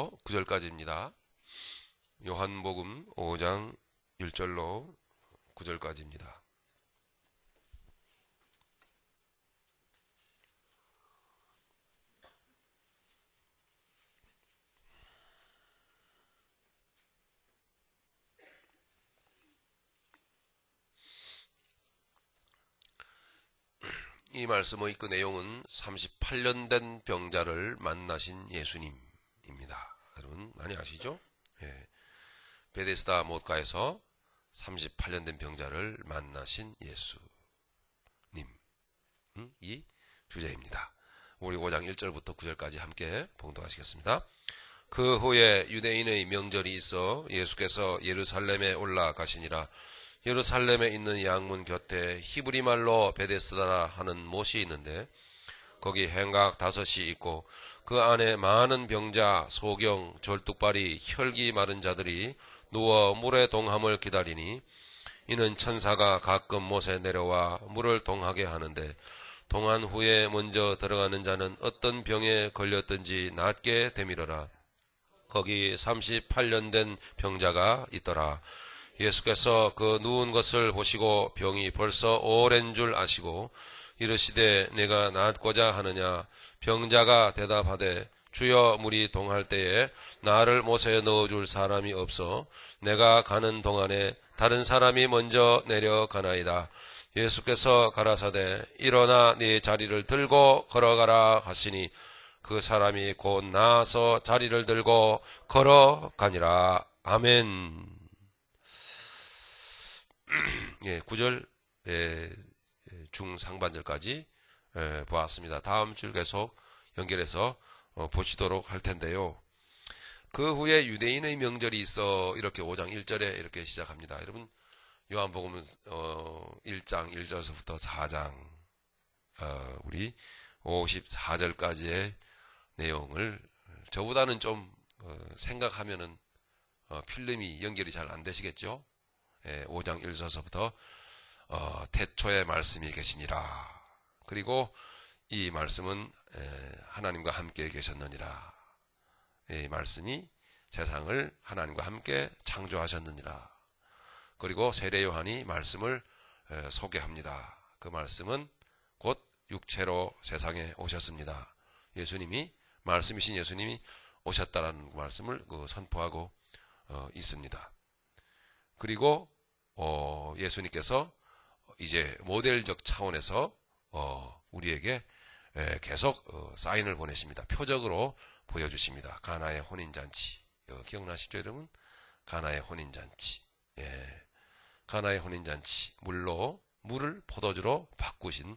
1절부터 9절까지입니다. 요한복음 5장 1절로 9절까지입니다. 이 말씀의 그 내용은 38년 된 병자를 만나신 예수님입니다. 여러분 많이 아시죠? 예. 베데스다 못가에서 38년 된 병자를 만나신 예수님, 이 주제입니다. 우리 5장 1절부터 9절까지 함께 봉독하시겠습니다. 그 후에 유대인의 명절이 있어 예수께서 예루살렘에 올라가시니라. 예루살렘에 있는 양문 곁에 히브리 말로 베데스다라 하는 못이 있는데 거기 행각 5이 있고 그 안에 많은 병자, 소경, 절뚝발이, 혈기 마른 자들이 누워 물의 동함을 기다리니 이는 천사가 가끔 못에 내려와 물을 동하게 하는데 동한 후에 먼저 들어가는 자는 어떤 병에 걸렸든지 낫게 되밀어라. 거기 38년 된 병자가 있더라. 예수께서 그 누운 것을 보시고 병이 벌써 오랜 줄 아시고 이르시되 내가 낫고자 하느냐. 병자가 대답하되 주여 물이 동할 때에 나를 못에 넣어줄 사람이 없어 내가 가는 동안에 다른 사람이 먼저 내려가나이다. 예수께서 가라사대 일어나 네 자리를 들고 걸어가라 하시니 그 사람이 곧 나아서 자리를 들고 걸어가니라. 아멘. 예, 9절 중상반절까지 보았습니다. 다음 줄 계속 연결해서 보시도록 할 텐데요. 그 후에 유대인의 명절이 있어 이렇게 5장 1절에 이렇게 시작합니다. 여러분 요한복음 1장 1절서부터 4장 우리 54절까지의 내용을 저보다는 좀 생각하면은 필름이 연결이 잘 안 되시겠죠? 5장 1절서부터 태초에 말씀이 계시니라. 그리고 이 말씀은 하나님과 함께 계셨느니라. 이 말씀이 세상을 하나님과 함께 창조하셨느니라. 그리고 세례 요한이 말씀을 소개합니다. 그 말씀은 곧 육체로 세상에 오셨습니다. 예수님이 말씀이신 예수님이 오셨다라는 말씀을 선포하고 있습니다. 그리고 예수님께서 이제 모델적 차원에서 우리에게 계속 사인을 보내십니다. 표적으로 보여주십니다. 가나의 혼인잔치. 기억나시죠, 여러분? 가나의 혼인잔치. 예. 가나의 혼인잔치. 물을 포도주로 바꾸신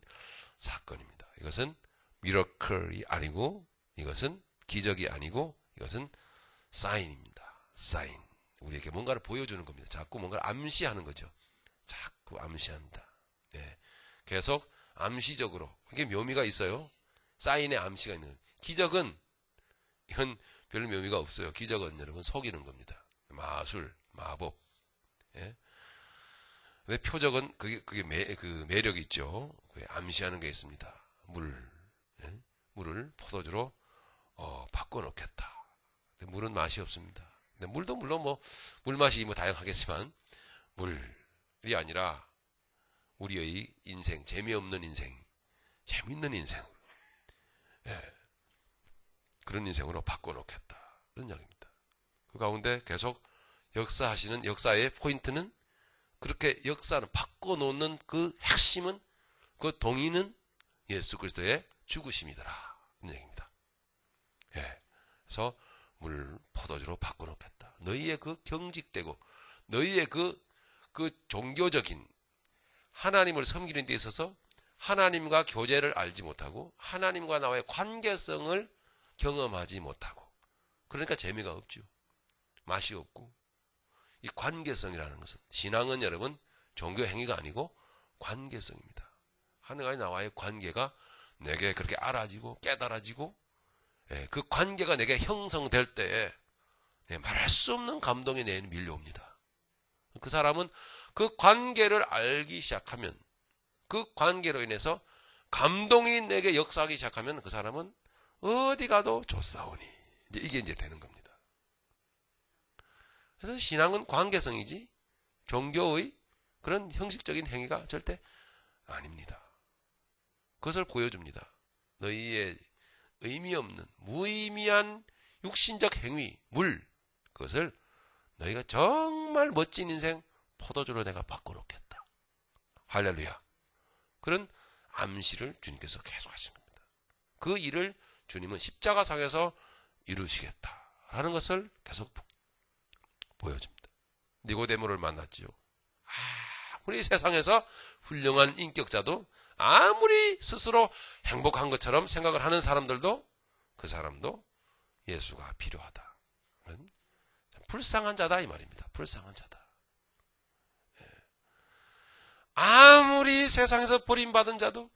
사건입니다. 이것은 미러클이 아니고, 이것은 기적이 아니고, 이것은 사인입니다. 사인. 우리에게 뭔가를 보여주는 겁니다. 자꾸 뭔가를 암시하는 거죠. 자꾸 암시한다. 예. 계속 암시적으로. 이게 묘미가 있어요. 사인에 암시가 있는. 기적은 이건 별 묘미가 없어요. 기적은 여러분 속이는 겁니다. 마술, 마법. 예. 왜 표적은 그게 매력이 있죠. 그게 암시하는 게 있습니다. 예. 물을 포도주로 바꿔놓겠다. 물은 맛이 없습니다. 근데 물도 물론 물맛이 다양하겠지만 물이 아니라 우리의 인생, 재미없는 인생, 재밌는 인생, 예. 그런 인생으로 바꿔놓겠다. 그런 이야기입니다. 그 가운데 계속 역사하시는 역사의 포인트는 그렇게 역사는 바꿔놓는 그 핵심은 그 동의는 예수 그리스도의 죽으심이더라. 이런 얘기입니다. 예. 그래서 물 포도주로 바꿔놓겠다. 너희의 그 경직되고 너희의 그 종교적인 하나님을 섬기는 데 있어서 하나님과 교제를 알지 못하고 하나님과 나와의 관계성을 경험하지 못하고 그러니까 재미가 없죠. 맛이 없고 이 관계성이라는 것은 신앙은 여러분 종교 행위가 아니고 관계성입니다. 하나님과 나와의 관계가 내게 그렇게 알아지고 깨달아지고 그 관계가 내게 형성될 때에 말할 수 없는 감동이 내게 밀려옵니다. 그 사람은 그 관계를 알기 시작하면 그 관계로 인해서 감동이 내게 역사하기 시작하면 그 사람은 어디 가도 좋사오니 이게 이제 되는 겁니다. 그래서 신앙은 관계성이지 종교의 그런 형식적인 행위가 절대 아닙니다. 그것을 보여줍니다. 너희의 의미 없는 무의미한 육신적 행위, 그것을 너희가 정말 멋진 인생 포도주로 내가 바꿔놓겠다. 할렐루야. 그런 암시를 주님께서 계속 하신 겁니다. 그 일을 주님은 십자가상에서 이루시겠다라는 것을 계속 보여줍니다. 니고데모를 만났지요. 아무리 세상에서 훌륭한 인격자도 아무리 스스로 행복한 것처럼 생각을 하는 사람들도 그 사람도 예수가 필요하다. 불쌍한 자다 이 말입니다. 불쌍한 자다. 아무리 세상에서 버림받은 자도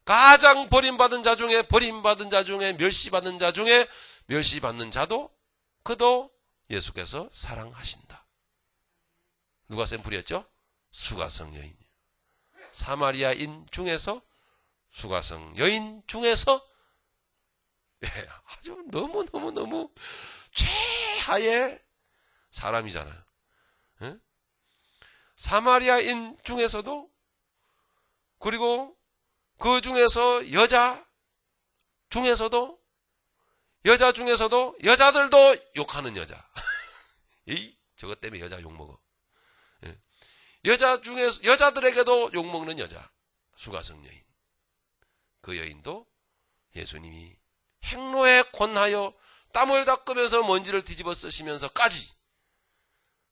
가장 버림받은 자 중에 버림받은 자 중에 멸시받는 자 중에 멸시받는 자도 그도 예수께서 사랑하신다. 누가 센 불이었죠? 수가성 여인. 사마리아인 중에서 수가성 여인 중에서 아주 너무 최하의 사람이잖아요. 사마리아인 중에서도 그리고 그 중에서 여자 중에서도 여자들도 욕하는 여자. 저것 때문에 여자 욕먹어. 여자들에게도 욕먹는 여자. 수가성 여인. 그 여인도 예수님이 행로에 권하여 땀을 닦으면서 먼지를 뒤집어 쓰시면서까지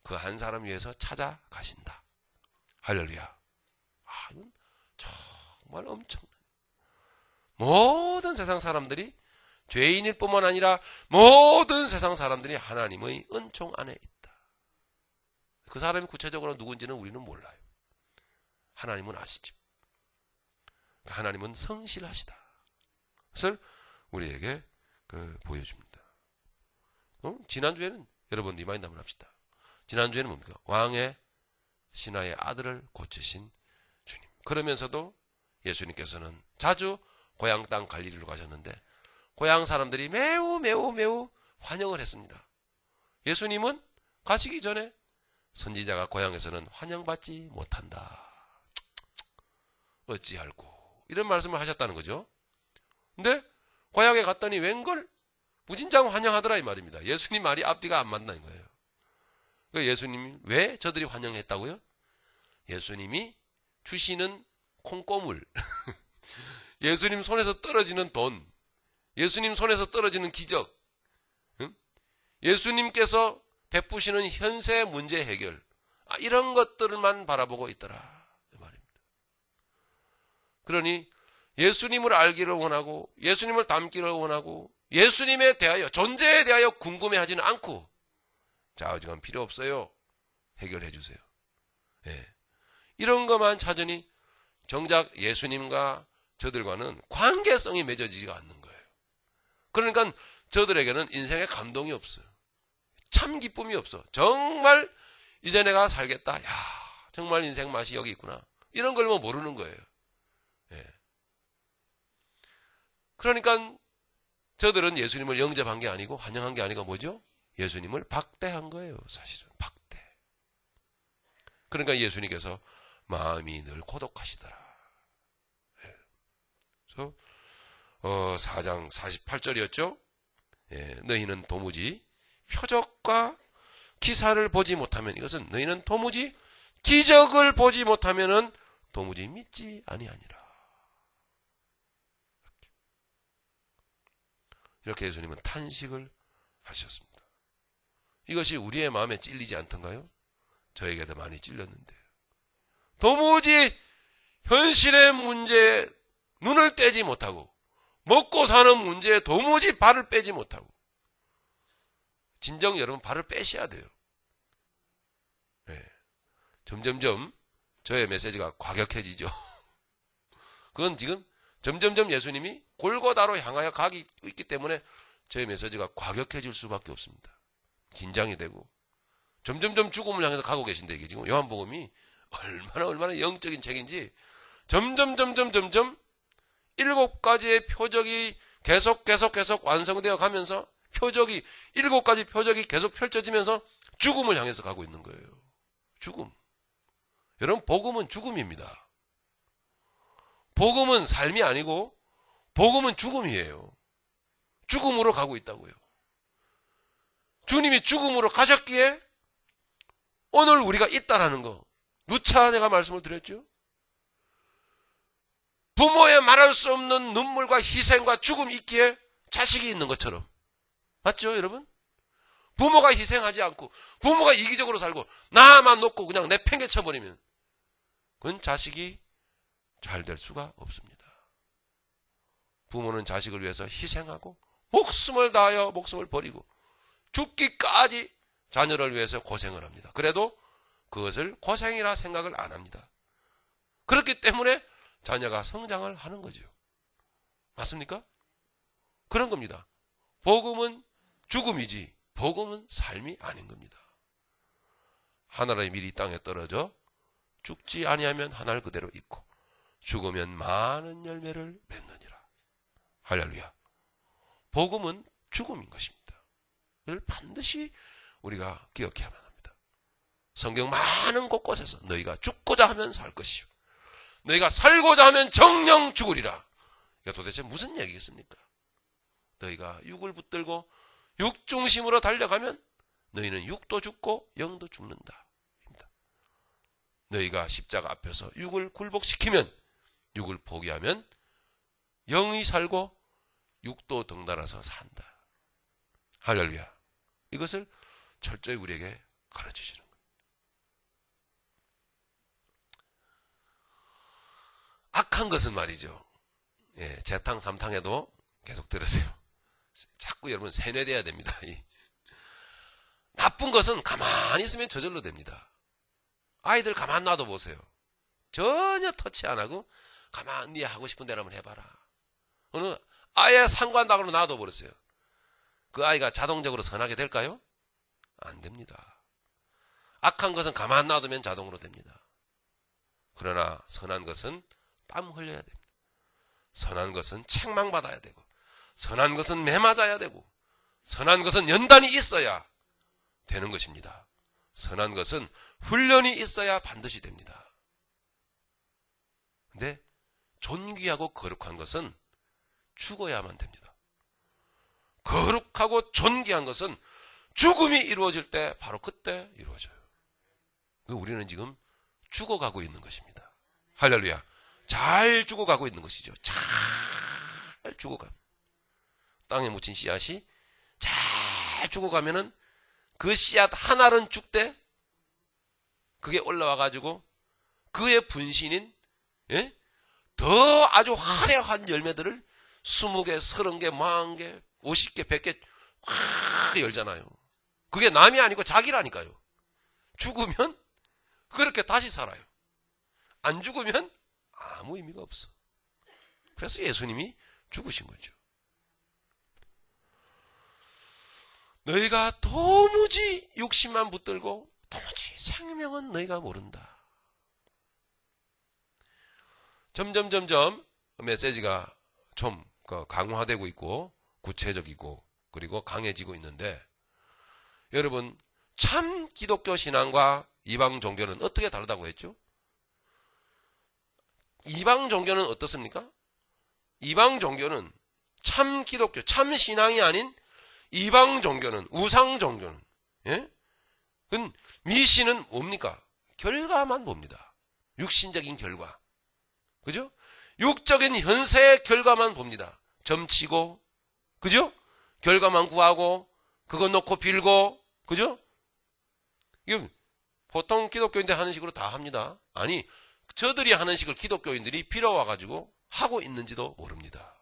그 한 사람 위해서 찾아가신다. 할렐루야. 이건 정말 엄청난. 모든 세상 사람들이 죄인일 뿐만 아니라 모든 세상 사람들이 하나님의 은총 안에 있다. 그 사람이 구체적으로 누군지는 우리는 몰라요. 하나님은 아시죠. 하나님은 성실하시다. 그것을 우리에게 보여줍니다. 지난주에는 여러분 리마인드 한번 합시다. 지난주에는 뭡니까? 왕의 신하의 아들을 고치신 주님. 그러면서도 예수님께서는 자주 고향 땅 갈릴리로 가셨는데 고향 사람들이 매우 환영을 했습니다. 예수님은 가시기 전에 선지자가 고향에서는 환영받지 못한다. 어찌할꼬 이런 말씀을 하셨다는 거죠. 근데 고향에 갔더니 웬걸 무진장 환영하더라 이 말입니다. 예수님 말이 앞뒤가 안 맞는 거예요. 그러니까 예수님이 왜 저들이 환영했다고요? 예수님이 주시는 콩고물, 예수님 손에서 떨어지는 돈, 예수님 손에서 떨어지는 기적, 예수님께서 베푸시는 현세 문제 해결, 이런 것들만 바라보고 있더라 이 말입니다. 그러니 예수님을 알기를 원하고 예수님을 닮기를 원하고 예수님에 대하여 존재에 대하여 궁금해하지는 않고 좌우지간 필요 없어요. 해결해 주세요. 이런 것만 찾으니 정작 예수님과 저들과는 관계성이 맺어지지가 않는 거예요. 그러니까 저들에게는 인생에 감동이 없어요. 참 기쁨이 없어. 정말 이제 내가 살겠다. 야, 정말 인생 맛이 여기 있구나. 이런 걸 뭐 모르는 거예요. 그러니까 저들은 예수님을 영접한 게 아니고 환영한 게 아니고 뭐죠? 예수님을 박대한 거예요. 사실은 박대. 그러니까 예수님께서 마음이 늘 고독하시더라. 그래서 4장 48절이었죠. 너희는 도무지 표적과 기사를 보지 못하면, 이것은 너희는 도무지 기적을 보지 못하면은 도무지 믿지 아니하니라. 이렇게 예수님은 탄식을 하셨습니다. 이것이 우리의 마음에 찔리지 않던가요? 저에게도 많이 찔렸는데요. 도무지 현실의 문제에 눈을 떼지 못하고 먹고 사는 문제에 도무지 발을 빼지 못하고, 진정 여러분 발을 빼셔야 돼요. 점점점 저의 메시지가 과격해지죠. 그건 지금 점점점 예수님이 골고다로 향하여 가기 있기 때문에 저의 메시지가 과격해질 수밖에 없습니다. 긴장이 되고 점점점 죽음을 향해서 가고 계신데, 이게 지금 요한복음이 얼마나 영적인 책인지 점점 7가지의 표적이 계속 완성되어 가면서 표적이 7가지 표적이 계속 펼쳐지면서 죽음을 향해서 가고 있는 거예요. 죽음. 여러분, 복음은 죽음입니다. 복음은 삶이 아니고 복음은 죽음이에요. 죽음으로 가고 있다고요. 주님이 죽음으로 가셨기에 오늘 우리가 있다라는 거, 누차 내가 말씀을 드렸죠. 부모의 말할 수 없는 눈물과 희생과 죽음이 있기에 자식이 있는 것처럼. 맞죠, 여러분? 부모가 희생하지 않고 부모가 이기적으로 살고 나만 놓고 그냥 내팽개쳐버리면 그건 자식이 잘 될 수가 없습니다. 부모는 자식을 위해서 희생하고 목숨을 다하여 목숨을 버리고 죽기까지 자녀를 위해서 고생을 합니다. 그래도 그것을 고생이라 생각을 안 합니다. 그렇기 때문에 자녀가 성장을 하는 거죠. 맞습니까? 그런 겁니다. 복음은 죽음이지 복음은 삶이 아닌 겁니다. 하늘의 밀이 땅에 떨어져 죽지 아니하면 하늘 그대로 있고 죽으면 많은 열매를 맺느니라. 할렐루야. 복음은 죽음인 것입니다. 이걸 반드시 우리가 기억해야만 합니다. 성경 많은 곳곳에서 너희가 죽고자 하면 살 것이요 너희가 살고자 하면 정녕 죽으리라. 이게 도대체 무슨 얘기겠습니까? 너희가 육을 붙들고 육중심으로 달려가면 너희는 육도 죽고 영도 죽는다. 너희가 십자가 앞에서 육을 굴복시키면 육을 포기하면 영이 살고 육도 덩달아서 산다. 할렐루야. 이것을 철저히 우리에게 가르쳐주는 거예요. 악한 것은 말이죠. 예, 재탕 삼탕에도 계속 들으세요. 자꾸 여러분 세뇌돼야 됩니다. 나쁜 것은 가만히 있으면 저절로 됩니다. 아이들 가만 놔둬 보세요. 전혀 터치 안 하고 가만히 하고 싶은 대로 한번 해봐라. 어느 아예 상관당으로 놔둬 버렸어요. 그 아이가 자동적으로 선하게 될까요? 안 됩니다. 악한 것은 가만 놔두면 자동으로 됩니다. 그러나 선한 것은 땀 흘려야 됩니다. 선한 것은 책망받아야 되고 선한 것은 매맞아야 되고 선한 것은 연단이 있어야 되는 것입니다. 선한 것은 훈련이 있어야 반드시 됩니다. 근데 존귀하고 거룩한 것은 죽어야만 됩니다. 거룩하고 존귀한 것은 죽음이 이루어질 때 바로 그때 이루어져요. 우리는 지금 죽어가고 있는 것입니다. 할렐루야. 잘 죽어가고 있는 것이죠. 잘 죽어가. 땅에 묻힌 씨앗이 잘 죽어가면은 그 씨앗 한 알은 죽되 그게 올라와가지고 그의 분신인 더 아주 화려한 열매들을 20개, 30개, 40개, 50개, 100개 확 열잖아요. 그게 남이 아니고 자기라니까요. 죽으면 그렇게 다시 살아요. 안 죽으면 아무 의미가 없어. 그래서 예수님이 죽으신 거죠. 너희가 도무지 육신만 붙들고 도무지 생명은 너희가 모른다. 점점 메시지가 좀 강화되고 있고 구체적이고 그리고 강해지고 있는데 여러분 참 기독교 신앙과 이방 종교는 어떻게 다르다고 했죠? 이방 종교는 어떻습니까? 이방 종교는 참 기독교, 참 신앙이 아닌 이방 종교는, 우상 종교는, 그건 미신은 뭡니까? 결과만 봅니다. 육신적인 결과. 그죠? 육적인 현세의 결과만 봅니다. 점치고, 그죠? 결과만 구하고, 그거 놓고 빌고, 그죠? 이거 보통 기독교인들 하는 식으로 다 합니다. 아니, 저들이 하는 식을 기독교인들이 빌어와가지고 하고 있는지도 모릅니다.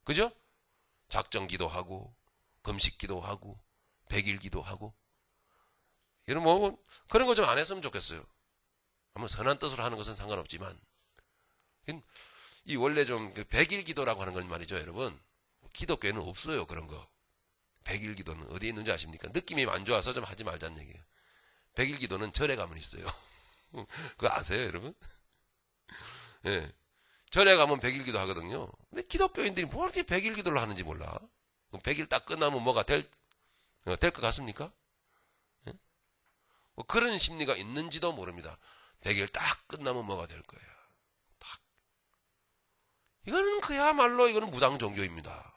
그죠? 작정기도 하고, 금식기도 하고, 백일기도 하고. 이런 그런 거 좀 안 했으면 좋겠어요. 아무 선한 뜻으로 하는 것은 상관없지만. 이 원래 좀 백일기도라고 하는 건 말이죠, 여러분. 기독교에는 없어요, 그런 거. 백일기도는 어디에 있는지 아십니까? 느낌이 안 좋아서 좀 하지 말자는 얘기예요. 백일기도는 절에 가면 있어요. 그거 아세요, 여러분? 예. 절에 가면 백일기도 하거든요. 근데 기독교인들이 뭐 이렇게 백일기도를 하는지 몰라. 100일 딱 끝나면 뭐가 될 것 같습니까? 예? 뭐 그런 심리가 있는지도 모릅니다. 100일 딱 끝나면 뭐가 될 거예요. 딱. 이거는 그야말로 이거는 무당 종교입니다.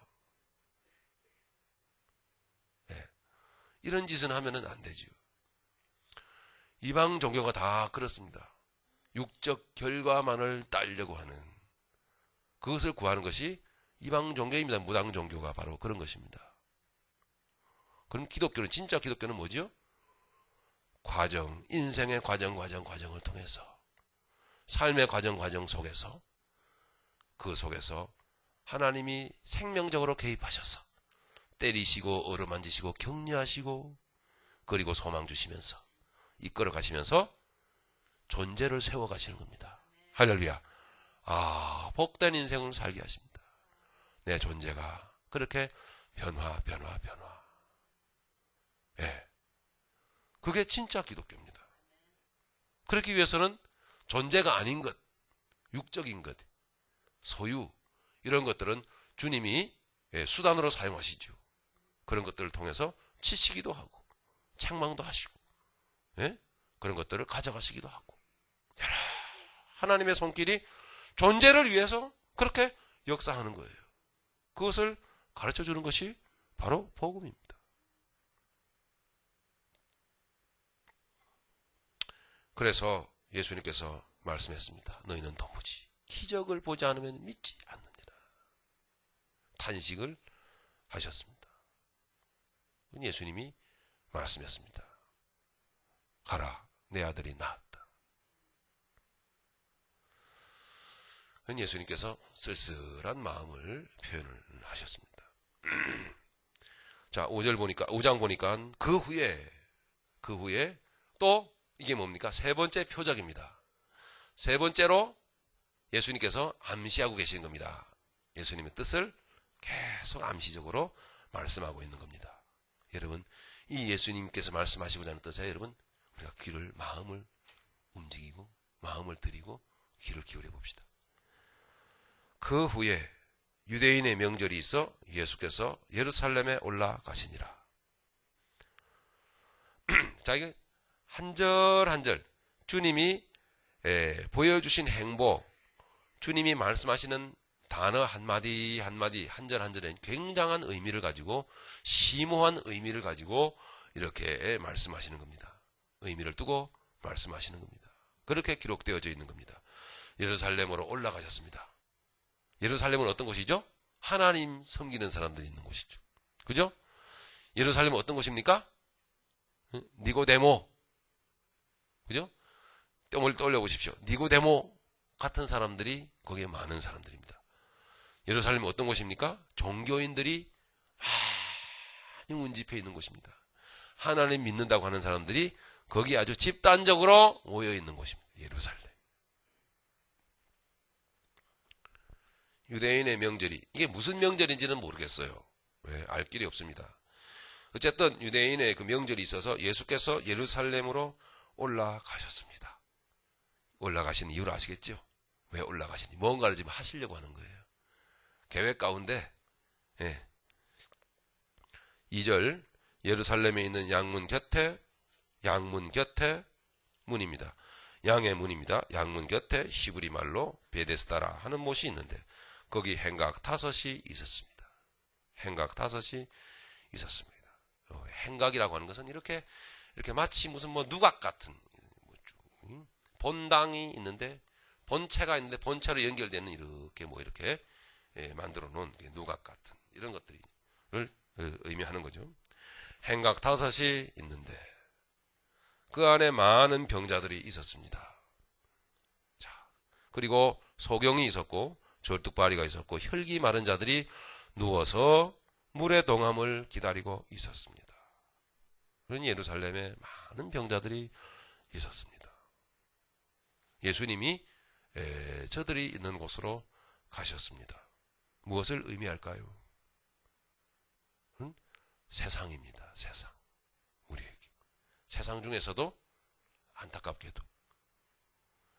네. 이런 짓은 하면은 안 되죠. 이방 종교가 다 그렇습니다. 육적 결과만을 따려고 하는, 그것을 구하는 것이 이방 종교입니다. 무당 종교가 바로 그런 것입니다. 그럼 기독교는, 진짜 기독교는 뭐죠? 과정, 인생의 과정을 통해서, 삶의 과정 속에서, 그 속에서 하나님이 생명적으로 개입하셔서 때리시고 어루만지시고 격려하시고 그리고 소망 주시면서 이끌어 가시면서 존재를 세워 가시는 겁니다. 할렐루야. 아, 복된 인생을 살게 하십니다. 내 존재가 그렇게 변화. 예. 그게 진짜 기독교입니다. 그렇기 위해서는 존재가 아닌 것, 육적인 것, 소유, 이런 것들은 주님이 수단으로 사용하시죠. 그런 것들을 통해서 치시기도 하고 책망도 하시고, 예? 그런 것들을 가져가시기도 하고, 하나님의 손길이 존재를 위해서 그렇게 역사하는 거예요. 그것을 가르쳐주는 것이 바로 복음입니다. 그래서 예수님께서 말씀했습니다. 너희는 도무지 기적을 보지 않으면 믿지 않느니라. 탄식을 하셨습니다. 예수님이 말씀했습니다. 가라, 내 아들이 나았다. 예수님께서 쓸쓸한 마음을 표현을 하셨습니다. 자, 5장 보니까 그 후에 또 이게 뭡니까? 세 번째 표적입니다. 세 번째로 예수님께서 암시하고 계시는 겁니다. 예수님의 뜻을 계속 암시적으로 말씀하고 있는 겁니다. 여러분, 이 예수님께서 말씀하시고자 하는 뜻에 여러분, 우리가 마음을 움직이고 마음을 들이고 귀를 기울여 봅시다. 그 후에 유대인의 명절이 있어 예수께서 예루살렘에 올라가시니라. 자, 이게 한 절 주님이 보여주신 행보, 주님이 말씀하시는 단어 한마디 한 절에 굉장한 의미를 가지고, 심오한 의미를 가지고 이렇게 말씀하시는 겁니다. 의미를 두고 말씀하시는 겁니다. 그렇게 기록되어져 있는 겁니다. 예루살렘으로 올라가셨습니다. 예루살렘은 어떤 곳이죠? 하나님 섬기는 사람들이 있는 곳이죠. 그죠? 예루살렘은 어떤 곳입니까? 니고데모. 그죠? 뜸을 떠올려보십시오. 니고데모 같은 사람들이 거기에 많은 사람들입니다. 예루살렘은 어떤 곳입니까? 종교인들이 많이 운집해 있는 곳입니다. 하나님 믿는다고 하는 사람들이 거기 아주 집단적으로 모여 있는 곳입니다. 예루살렘. 유대인의 명절이, 이게 무슨 명절인지는 모르겠어요. 왜? 알 길이 없습니다. 어쨌든 유대인의 그 명절이 있어서 예수께서 예루살렘으로 올라가셨습니다. 올라가신 이유를 아시겠죠? 왜 올라가시니? 뭔가를 지금 하시려고 하는 거예요. 계획 가운데 2절 예루살렘에 있는 양문 곁에 문입니다. 양의 문입니다. 양문 곁에 히브리 말로 베데스다라 하는 못이 있는데 거기 행각 5이 있었습니다. 행각 5이 있었습니다. 행각이라고 하는 것은 이렇게 마치 무슨 누각 같은 본당이 있는데, 본체가 있는데 본체로 연결되는 이렇게 만들어 놓은 누각 같은 이런 것들을 의미하는 거죠. 행각 5이 있는데 그 안에 많은 병자들이 있었습니다. 자, 그리고 소경이 있었고 절뚝발이가 있었고 혈기 마른 자들이 누워서 물의 동함을 기다리고 있었습니다. 그런 예루살렘에 많은 병자들이 있었습니다. 예수님이 저들이 있는 곳으로 가셨습니다. 무엇을 의미할까요? 세상입니다. 세상. 우리에게. 세상 중에서도 안타깝게도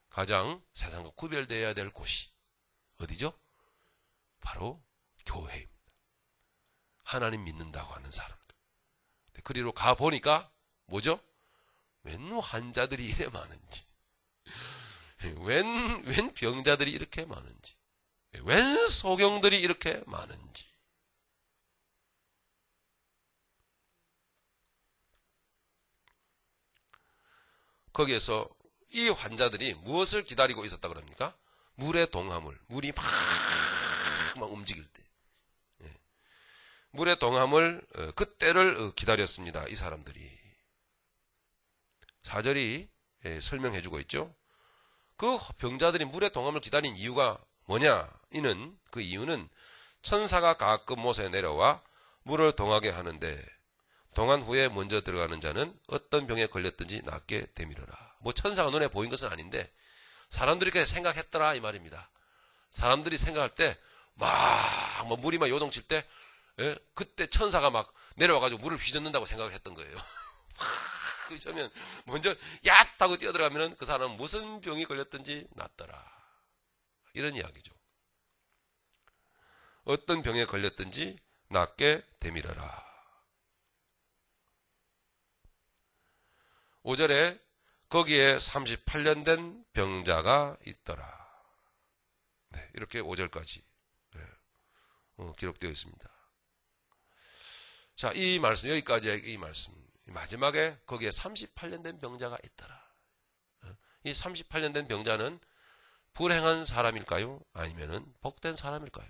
가장 세상과 구별되어야 될 곳이 어디죠? 바로 교회입니다. 하나님 믿는다고 하는 사람들. 그리로 가보니까 뭐죠? 웬 환자들이 이래 많은지, 웬 병자들이 이렇게 많은지, 웬 소경들이 이렇게 많은지. 거기에서 이 환자들이 무엇을 기다리고 있었다 그럽니까? 물의 동화물, 물이 막 움직일 때, 물의 동화물, 그때를 기다렸습니다. 이 사람들이. 4절이 설명해주고 있죠. 그 병자들이 물의 동함을 기다린 이유가 뭐냐? 그 이유는 천사가 가끔 못에 내려와 물을 동하게 하는데 동한 후에 먼저 들어가는 자는 어떤 병에 걸렸든지 낫게 되밀어라. 뭐 천사가 눈에 보인 것은 아닌데 사람들이 그렇게 생각했더라 이 말입니다. 사람들이 생각할 때 막 물이 막 요동칠 때 그때 천사가 막 내려와가지고 물을 휘젓는다고 생각을 했던 거예요. 그러면 먼저 야! 하고 뛰어들어가면 그 사람은 무슨 병이 걸렸든지 낫더라. 이런 이야기죠. 어떤 병에 걸렸든지 낫게 되밀어라. 5절에 거기에 38년 된 병자가 있더라. 네, 이렇게 5절까지 기록되어 있습니다. 자, 이 말씀, 여기까지의 이 말씀. 마지막에 거기에 38년 된 병자가 있더라. 이 38년 된 병자는 불행한 사람일까요? 아니면은 복된 사람일까요?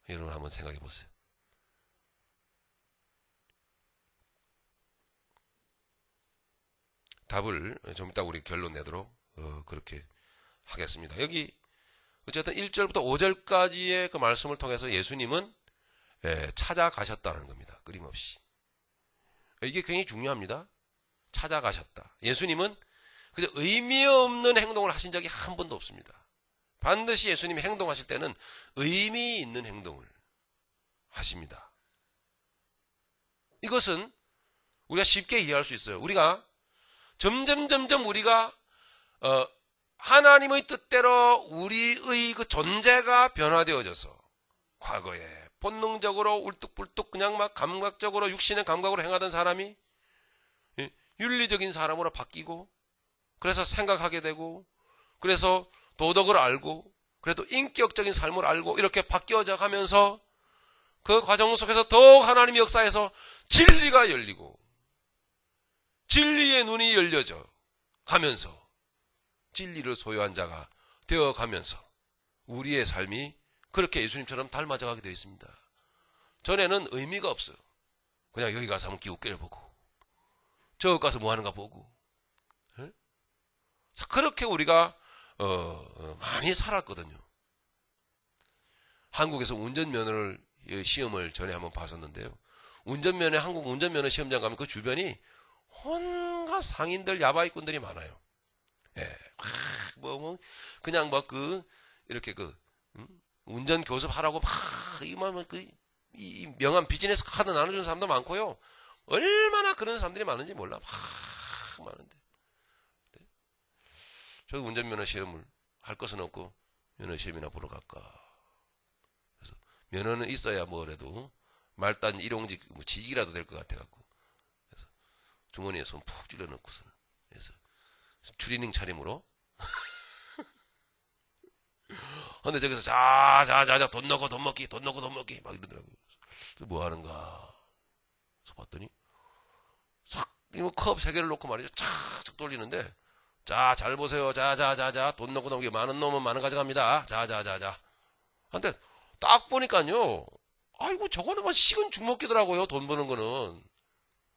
여러분 한번 생각해 보세요. 답을 좀 이따 우리 결론 내도록 그렇게 하겠습니다. 여기 어쨌든 1절부터 5절까지의 그 말씀을 통해서 예수님은 찾아가셨다는 겁니다. 끊임없이. 이게 굉장히 중요합니다. 찾아가셨다. 예수님은 그저 의미 없는 행동을 하신 적이 한 번도 없습니다. 반드시 예수님이 행동하실 때는 의미 있는 행동을 하십니다. 이것은 우리가 쉽게 이해할 수 있어요. 우리가 점점 우리가 하나님의 뜻대로 우리의 그 존재가 변화되어져서 과거에 본능적으로 울뚝불뚝 그냥 막 감각적으로 육신의 감각으로 행하던 사람이 윤리적인 사람으로 바뀌고 그래서 생각하게 되고 그래서 도덕을 알고 그래도 인격적인 삶을 알고 이렇게 바뀌어져 가면서 그 과정 속에서 더욱 하나님의 역사에서 진리가 열리고 진리의 눈이 열려져 가면서 진리를 소유한 자가 되어 가면서 우리의 삶이 그렇게 예수님처럼 닮아져 가게 되어 있습니다. 전에는 의미가 없어요. 그냥 여기 가서 한번 기웃기를 보고 저기 가서 뭐 하는가 보고 자, 그렇게 우리가 많이 살았거든요. 한국에서 운전면허를 시험을 전에 한번 봤었는데요. 한국 운전면허 시험장 가면 그 주변이 온갖 상인들 야바이꾼들이 많아요. 그냥 이렇게 운전 교습하라고 이 명함 비즈니스 카드 나눠주는 사람도 많고요. 얼마나 그런 사람들이 많은지 몰라. 많은데. 저도 운전면허 시험을 할 것은 없고 면허 시험이나 보러 갈까. 그래서 면허는 있어야 뭐래도 말단 일용직 지직이라도 될 것 같아갖고. 그래서 주머니에 손 푹 찔러 넣고서는 그래서 추리닝 차림으로. 근데 저기서 자자자자 돈 넣고 돈 먹기 막 이러더라고요. 뭐 하는가. 그래서 봤더니 싹 컵 3개를 놓고 말이죠. 착 돌리는데 자 잘 보세요. 자자자자 돈 넣고 넘기 많은 놈은 많은 가져갑니다. 자자자자. 근데 딱 보니까요. 아이고 저거는 뭐 식은 죽먹기더라고요. 돈 버는 거는.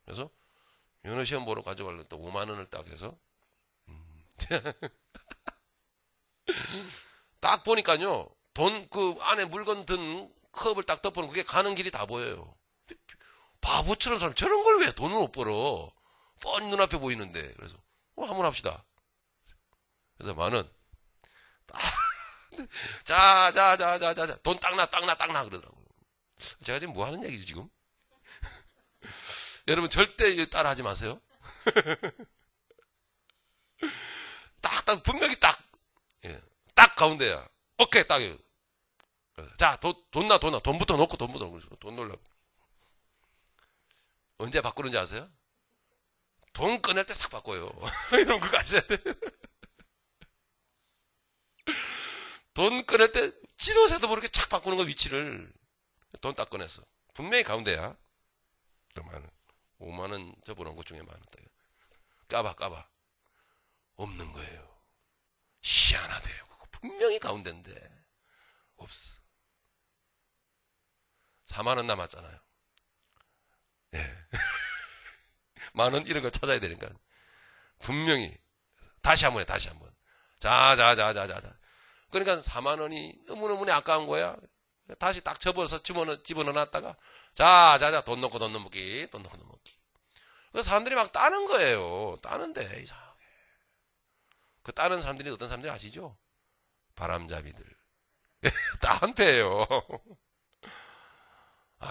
그래서 면허 시험 보러 가져가려고 또 5만 원을 딱 해서 딱 보니까요. 그 안에 물건 든 컵을 딱 덮어놓은 그게 가는 길이 다 보여요. 바보처럼 사람 저런 걸 왜 돈을 못 벌어. 뻔히 눈앞에 보이는데. 그래서 한번 합시다. 그래서 10,000원. 자. 돈 딱 나 그러더라고요. 제가 지금 뭐 하는 얘기죠 지금? 여러분 절대 따라 하지 마세요. 딱 분명히 딱 가운데야. 오케이 딱. 자 돈 나. 돈부터 놓고 돈 놀라고. 언제 바꾸는지 아세요? 돈 꺼낼 때 싹 바꿔요. 이런 거 가져야 돼. 돈 꺼낼 때 지도새도 모르게 착 바꾸는 거 위치를. 돈 딱 꺼냈어. 분명히 가운데야. 5만원 접어놓은 것 중에 만원. 까봐. 없는 거예요. 희한하대요. 그거 분명히 가운데인데 없어. 4만원 남았잖아요. 예. 만원 이런 거 찾아야 되니까 분명히 다시 한번 해. 자. 그러니까 4만원이 너무너무 아까운 거야. 다시 딱 접어서 집어넣어놨다가 자 돈 넣고 돈 넣기. 그래서 사람들이 막 따는 거예요. 따는데 이상하게. 그 따는 사람들이 어떤 사람들이 아시죠? 바람잡이들. 다 한패예요.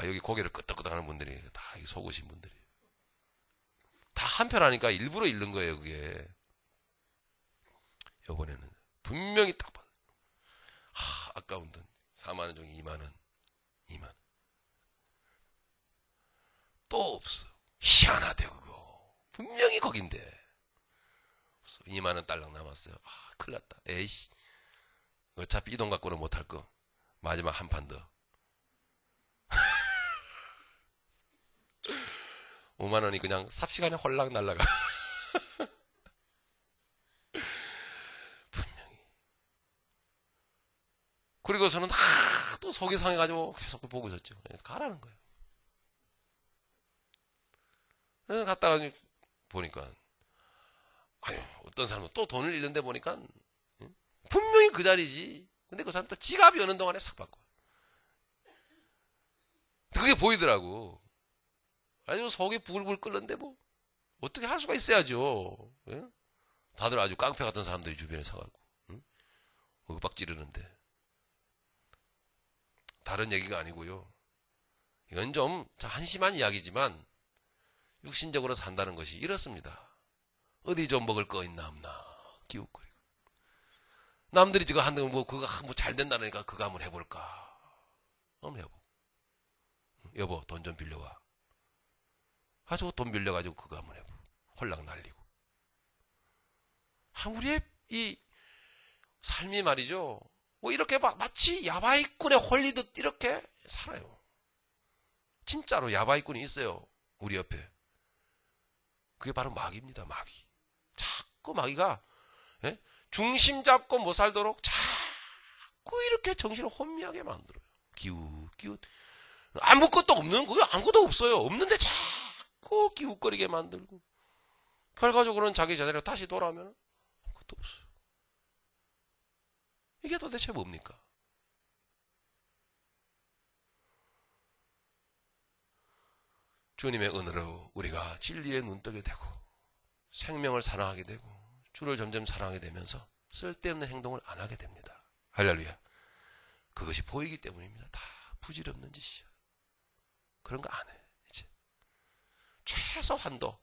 여기 고개를 끄덕끄덕 하는 분들이 다 속으신 분들이. 다 한패라니까 일부러 잃는 거예요, 그게. 요번에는 분명히 딱 봐. 아까운 돈. 4만원 중에 2만원. 또 없어. 희한하대, 그거. 분명히 거긴데. 없어. 2만원 딸랑 남았어요. 큰일 났다. 에이씨. 어차피 이 돈 갖고는 못할 거. 마지막 한 판 더. 5만원이 그냥 삽시간에 홀락 날라가. 분명히. 그리고서는 또 속이 상해가지고 계속 보고 있었죠. 가라는 거예요. 갔다가 보니까, 어떤 사람은 또 돈을 잃는데 보니까, 분명히 그 자리지. 근데 그 사람 또 지갑이 오는 동안에 싹 바꿔. 그게 보이더라고. 아주 속이 부글부글 끓는데 뭐, 어떻게 할 수가 있어야죠. 예? 다들 아주 깡패 같은 사람들이 주변에 서가지고, 윽박 지르는데. 다른 얘기가 아니고요. 이건 좀 한심한 이야기지만, 육신적으로 산다는 것이 이렇습니다. 어디 좀 먹을 거 있나 없나 기웃거리고. 남들이 지금 한다면 그거 잘 된다니까 그거 한번 해볼까. 한번 해보고. 여보 돈 좀 빌려와. 아주 돈 빌려가지고 그거 한번 해보고. 홀랑 날리고. 우리의 이 삶이 말이죠. 뭐 이렇게 마치 야바이꾼에 홀리듯 이렇게 살아요. 진짜로 야바이꾼이 있어요. 우리 옆에. 그게 바로 마귀입니다. 마귀. 자꾸 마귀가 중심 잡고 못 살도록 자꾸 이렇게 정신을 혼미하게 만들어요. 기웃. 아무것도 없는 거예요. 아무것도 없어요. 없는데 자꾸 기웃거리게 만들고 결과적으로는 자기 자리로 다시 돌아오면 아무것도 없어요. 이게 도대체 뭡니까? 주님의 은혜로 우리가 진리에 눈뜨게 되고 생명을 사랑하게 되고 주를 점점 사랑하게 되면서 쓸데없는 행동을 안 하게 됩니다. 할렐루야. 그것이 보이기 때문입니다. 다 부질없는 짓이야. 그런 거 안 해. 이제 최소한도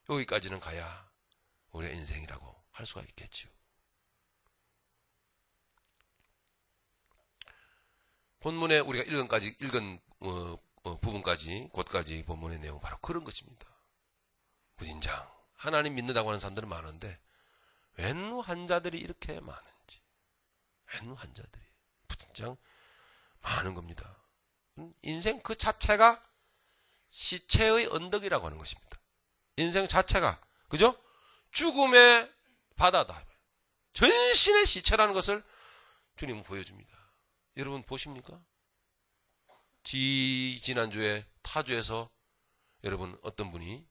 여기까지는 가야 우리의 인생이라고 할 수가 있겠죠. 본문에 우리가 읽은 부분까지 곧까지 본문의 내용 바로 그런 것입니다. 무진장 하나님 믿는다고 하는 사람들은 많은데 웬 환자들이 이렇게 많은지, 웬 환자들이 무진장 많은 겁니다. 인생 그 자체가 시체의 언덕이라고 하는 것입니다. 인생 자체가 그죠? 죽음의 바다다. 전신의 시체라는 것을 주님은 보여줍니다. 여러분 보십니까? 지난주에 타주에서 여러분 어떤 분이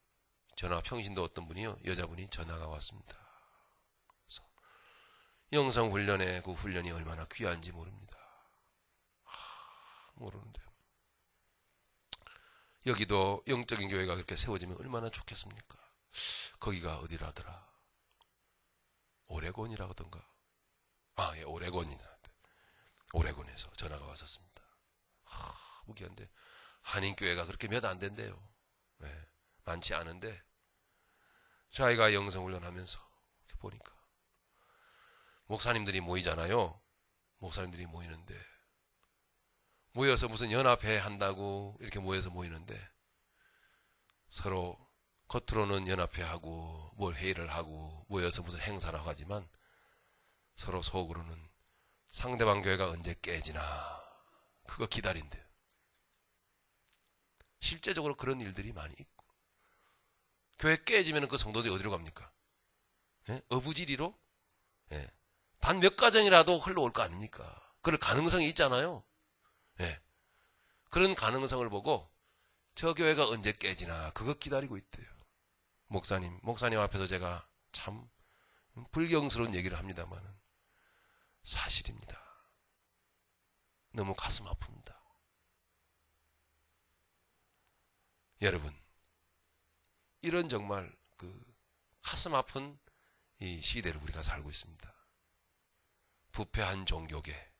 평신도 어떤 분이요, 여자분이 전화가 왔습니다. 그래서 영성훈련에 그 훈련이 얼마나 귀한지 모릅니다. 모르는데 여기도 영적인 교회가 그렇게 세워지면 얼마나 좋겠습니까? 거기가 어디라더라? 오레곤이라던가. 예, 오레곤에서 전화가 왔었습니다. 무기한데 한인교회가 그렇게 몇 안 된대요. 네, 많지 않은데 저희가 영성훈련하면서 보니까 목사님들이 모이잖아요. 목사님들이 모이는데 모여서 무슨 연합회 한다고 이렇게 모여서 모이는데 서로 겉으로는 연합회하고 뭘 회의를 하고 모여서 무슨 행사를 하지만 서로 속으로는 상대방 교회가 언제 깨지나 그거 기다린대요. 실제적으로 그런 일들이 많이 있고, 교회 깨지면 그 성도들이 어디로 갑니까? 예? 어부지리로? 예. 단 몇 가정이라도 흘러올 거 아닙니까? 그럴 가능성이 있잖아요. 예. 그런 가능성을 보고 저 교회가 언제 깨지나 그거 기다리고 있대요. 목사님 앞에서 제가 참 불경스러운 얘기를 합니다만은 사실입니다. 너무 가슴 아픕니다. 여러분, 이런 정말 그 가슴 아픈 이 시대를 우리가 살고 있습니다. 부패한 종교계,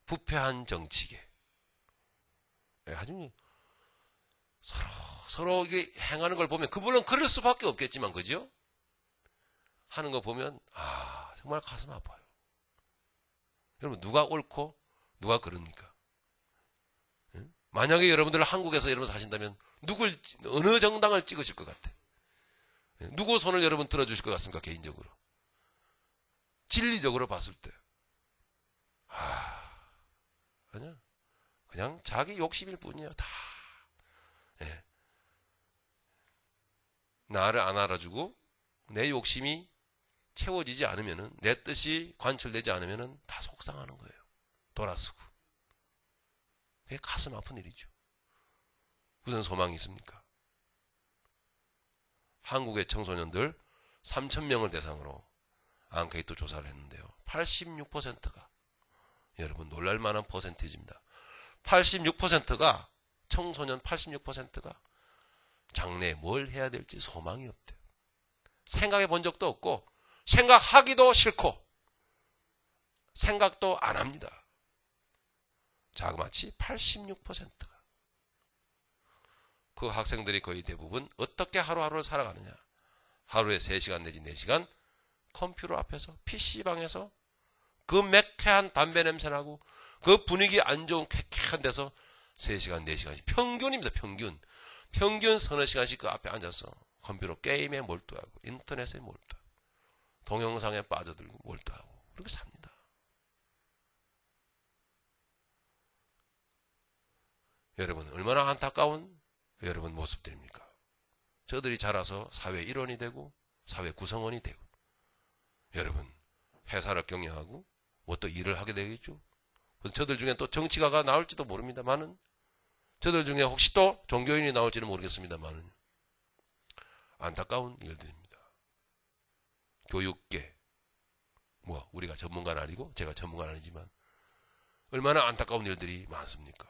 부패한 정치계, 아주 서로 이게 행하는 걸 보면, 그분은 그럴 수밖에 없겠지만, 그죠? 하는 거 보면 정말 가슴 아파요. 여러분, 누가 옳고 누가 그럽니까? 만약에 여러분들 한국에서 여러분 사신다면 어느 정당을 찍으실 것 같아? 누구 손을 여러분 들어주실 것 같습니까? 개인적으로, 진리적으로 봤을 때 그냥 자기 욕심일 뿐이에요. 다. 예. 나를 안 알아주고 내 욕심이 채워지지 않으면은, 내 뜻이 관철되지 않으면은 다 속상하는 거예요. 돌아서고. 그게 가슴 아픈 일이죠. 무슨 소망이 있습니까? 한국의 청소년들 3,000명을 대상으로 앙케이트 조사를 했는데요. 86%가, 여러분 놀랄만한 퍼센티지입니다. 86%가, 청소년 86%가 장래에 뭘 해야 될지 소망이 없대요. 생각해 본 적도 없고 생각하기도 싫고 생각도 안 합니다. 자그마치 86%가. 그 학생들이 거의 대부분 어떻게 하루하루를 살아가느냐. 하루에 3시간 내지 4시간 컴퓨터 앞에서, PC방에서 그 매캐한 담배 냄새나고 그 분위기 안 좋은 쾌쾌한 데서 3시간, 4시간씩, 평균입니다. 평균 서너 시간씩 그 앞에 앉아서 컴퓨터 게임에 몰두하고 인터넷에 몰두하고 동영상에 빠져들고 몰두하고 그렇게 삽니다. 여러분, 얼마나 안타까운 여러분 모습들입니까? 저들이 자라서 사회 일원이 되고 사회 구성원이 되고, 여러분 회사를 경영하고 뭐 또 일을 하게 되겠죠. 저들 중에 또 정치가가 나올지도 모릅니다만은, 저들 중에 혹시 또 종교인이 나올지는 모르겠습니다만은, 안타까운 일들입니다. 교육계, 우리가 전문가는 아니고 제가 전문가는 아니지만 얼마나 안타까운 일들이 많습니까?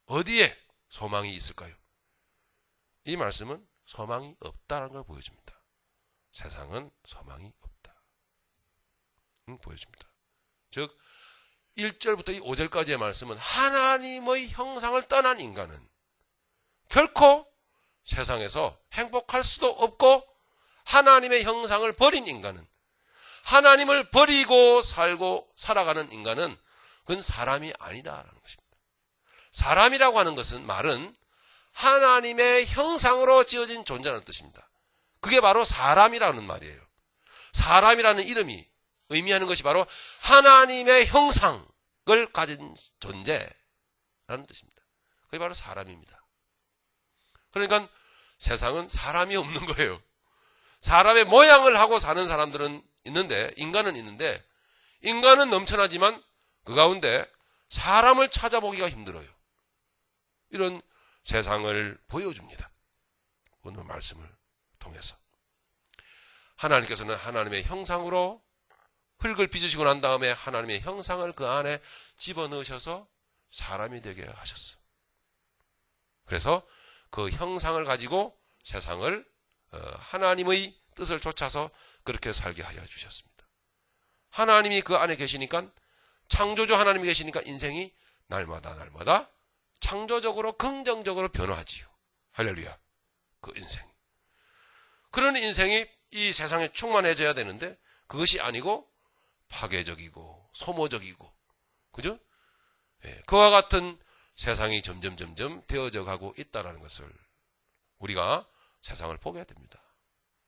어디에 소망이 있을까요? 이 말씀은 소망이 없다는 걸 보여줍니다. 세상은 소망이 없다. 보여줍니다. 즉 1절부터 이 5절까지의 말씀은 하나님의 형상을 떠난 인간은 결코 세상에서 행복할 수도 없고, 하나님의 형상을 버린 인간은, 하나님을 버리고 살아가는 인간은 그건 사람이 아니다라는 것입니다. 사람이라고 하는 것은, 말은 하나님의 형상으로 지어진 존재라는 뜻입니다. 그게 바로 사람이라는 말이에요. 사람이라는 이름이 의미하는 것이 바로 하나님의 형상을 가진 존재라는 뜻입니다. 그게 바로 사람입니다. 그러니까 세상은 사람이 없는 거예요. 사람의 모양을 하고 사는 사람들은 있는데, 인간은 있는데, 인간은 넘쳐나지만 그 가운데 사람을 찾아보기가 힘들어요. 이런 세상을 보여줍니다. 오늘 말씀을 통해서. 하나님께서는 하나님의 형상으로 흙을 빚으시고 난 다음에 하나님의 형상을 그 안에 집어넣으셔서 사람이 되게 하셨어요. 그래서 그 형상을 가지고 세상을 하나님의 뜻을 쫓아서 그렇게 살게 하여 주셨습니다. 하나님이 그 안에 계시니까, 창조주 하나님이 계시니까 인생이 날마다 창조적으로 긍정적으로 변화하지요. 할렐루야. 그 인생. 그런 인생이 이 세상에 충만해져야 되는데, 그것이 아니고 파괴적이고 소모적이고, 그죠? 그와 같은 세상이 점점 되어져 가고 있다는 것을 우리가 세상을 보게 됩니다.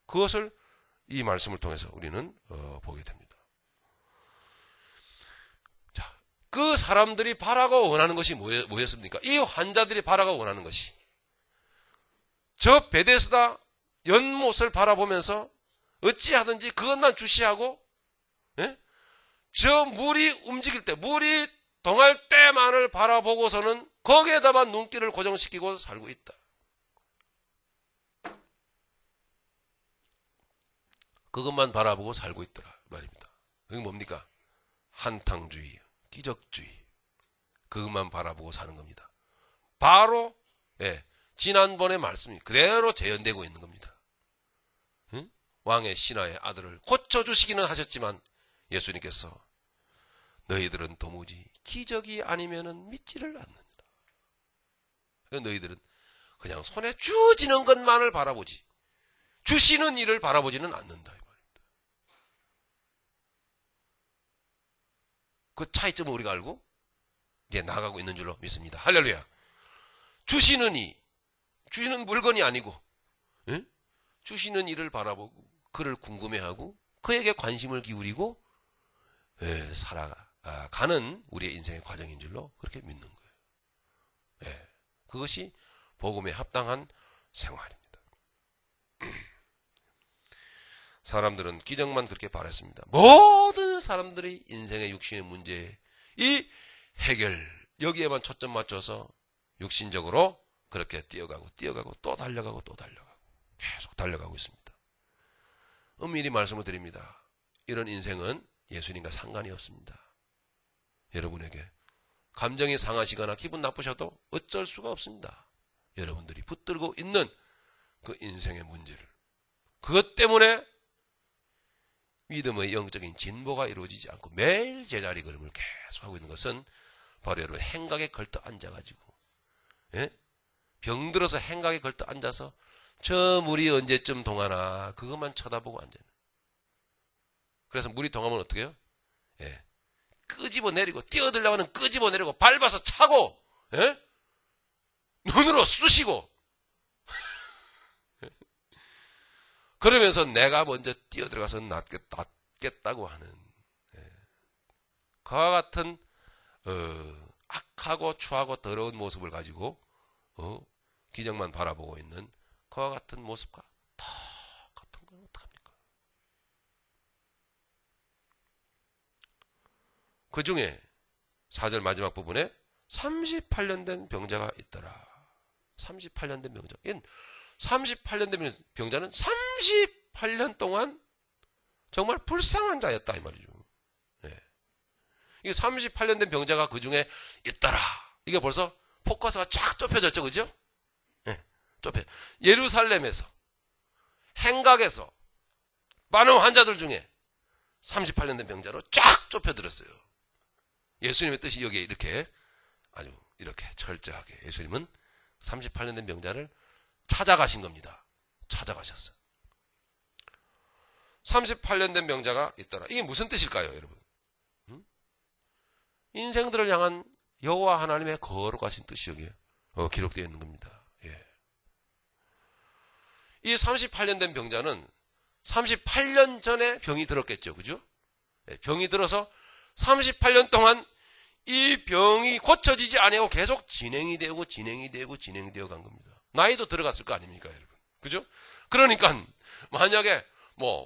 그것을 이 말씀을 통해서 우리는 보게 됩니다. 자, 그 사람들이 바라고 원하는 것이 뭐였습니까? 이 환자들이 바라고 원하는 것이 저 베데스다 연못을 바라보면서 어찌하든지 그것만 주시하고, 예? 저 물이 움직일 때, 물이 동할 때만을 바라보고서는 거기에다만 눈길을 고정시키고 살고 있다. 그것만 바라보고 살고 있더라 말입니다. 그게 뭡니까? 한탕주의, 기적주의. 그것만 바라보고 사는 겁니다. 바로 지난번의 말씀이 그대로 재현되고 있는 겁니다. 응? 왕의 신하의 아들을 고쳐주시기는 하셨지만 예수님께서 너희들은 도무지 기적이 아니면 믿지를 않는다. 너희들은 그냥 손에 주어지는 것만을 바라보지 주시는 일을 바라보지는 않는다. 그 차이점을 우리가 알고 이제 나아가고 있는 줄로 믿습니다. 할렐루야. 주시는 이, 주시는 물건이 아니고, 예? 주시는 일을 바라보고 그를 궁금해하고 그에게 관심을 기울이고 살아가는 우리의 인생의 과정인 줄로 그렇게 믿는 거예요. 그것이 복음에 합당한 생활입니다. 사람들은 기적만 그렇게 바랐습니다. 모든 사람들이 인생의 육신의 문제에 이 해결 여기에만 초점 맞춰서 육신적으로 그렇게 뛰어가고 또 달려가고 계속 달려가고 있습니다. 엄밀히 말씀을 드립니다. 이런 인생은 예수님과 상관이 없습니다. 여러분에게 감정이 상하시거나 기분 나쁘셔도 어쩔 수가 없습니다. 여러분들이 붙들고 있는 그 인생의 문제를. 그것 때문에 믿음의 영적인 진보가 이루어지지 않고 매일 제자리 걸음을 계속 하고 있는 것은 바로 여러분 행각에 걸터 앉아가지고, 병들어서 행각에 걸터 앉아서 저 물이 언제쯤 동하나 그것만 쳐다보고 앉아있는. 그래서 물이 동하면 어떻게 해요? 끄집어 내리고 뛰어들려고 하는 끄집어 내리고 밟아서 차고 눈으로 쑤시고 그러면서 내가 먼저 뛰어들어가서 낫겠다고 하는 그와 같은 악하고 추하고 더러운 모습을 가지고 기적만 바라보고 있는 그와 같은 모습과 똑같은 건 어떡합니까? 그 중에 4절 마지막 부분에 38년 된 병자가 있더라. 38년 된 병자. 38년 된 병자는 38년 동안 정말 불쌍한 자였다 이 말이죠. 이게 38년 된 병자가 그 중에 있더라. 이게 벌써 포커스가 쫙 좁혀졌죠, 그죠? 좁혀. 예루살렘에서 행각에서 많은 환자들 중에 38년 된 병자로 쫙 좁혀들었어요. 예수님의 뜻이 여기에 이렇게 아주 이렇게 철저하게 예수님은 38년 된 병자를 찾아가신 겁니다. 찾아가셨어요. 38년 된 병자가 있더라. 이게 무슨 뜻일까요, 여러분? 인생들을 향한 여호와 하나님의 거룩하신 뜻이 여기에 기록되어 있는 겁니다. 이 38년 된 병자는 38년 전에 병이 들었겠죠, 그죠? 병이 들어서 38년 동안 이 병이 고쳐지지 않고 계속 진행이 되어 간 겁니다. 나이도 들어갔을 거 아닙니까, 여러분? 그죠? 그러니까 만약에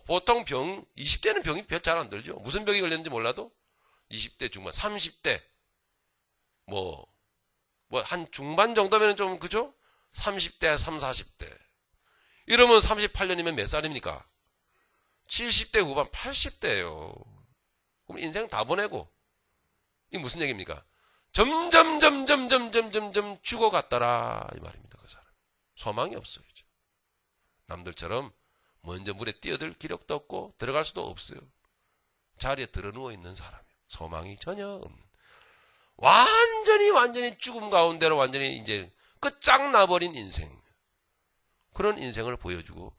보통 병 20대는 병이 별 잘 안 들죠. 무슨 병이 걸렸는지 몰라도 20대 중반, 30대 한 중반 정도면 좀 그죠? 30대, 40대. 이러면 38년이면 몇 살입니까? 70대 후반, 80대예요. 그럼 인생 다 보내고 이게 무슨 얘기입니까? 점점 죽어갔더라 이 말입니다. 그 사람 소망이 없어요. 이제. 남들처럼 먼저 물에 뛰어들 기력도 없고 들어갈 수도 없어요. 자리에 들어누워 있는 사람이에요. 소망이 전혀 없는 완전히 죽음 가운데로 완전히 이제 끝장나버린 인생, 그런 인생을 보여주고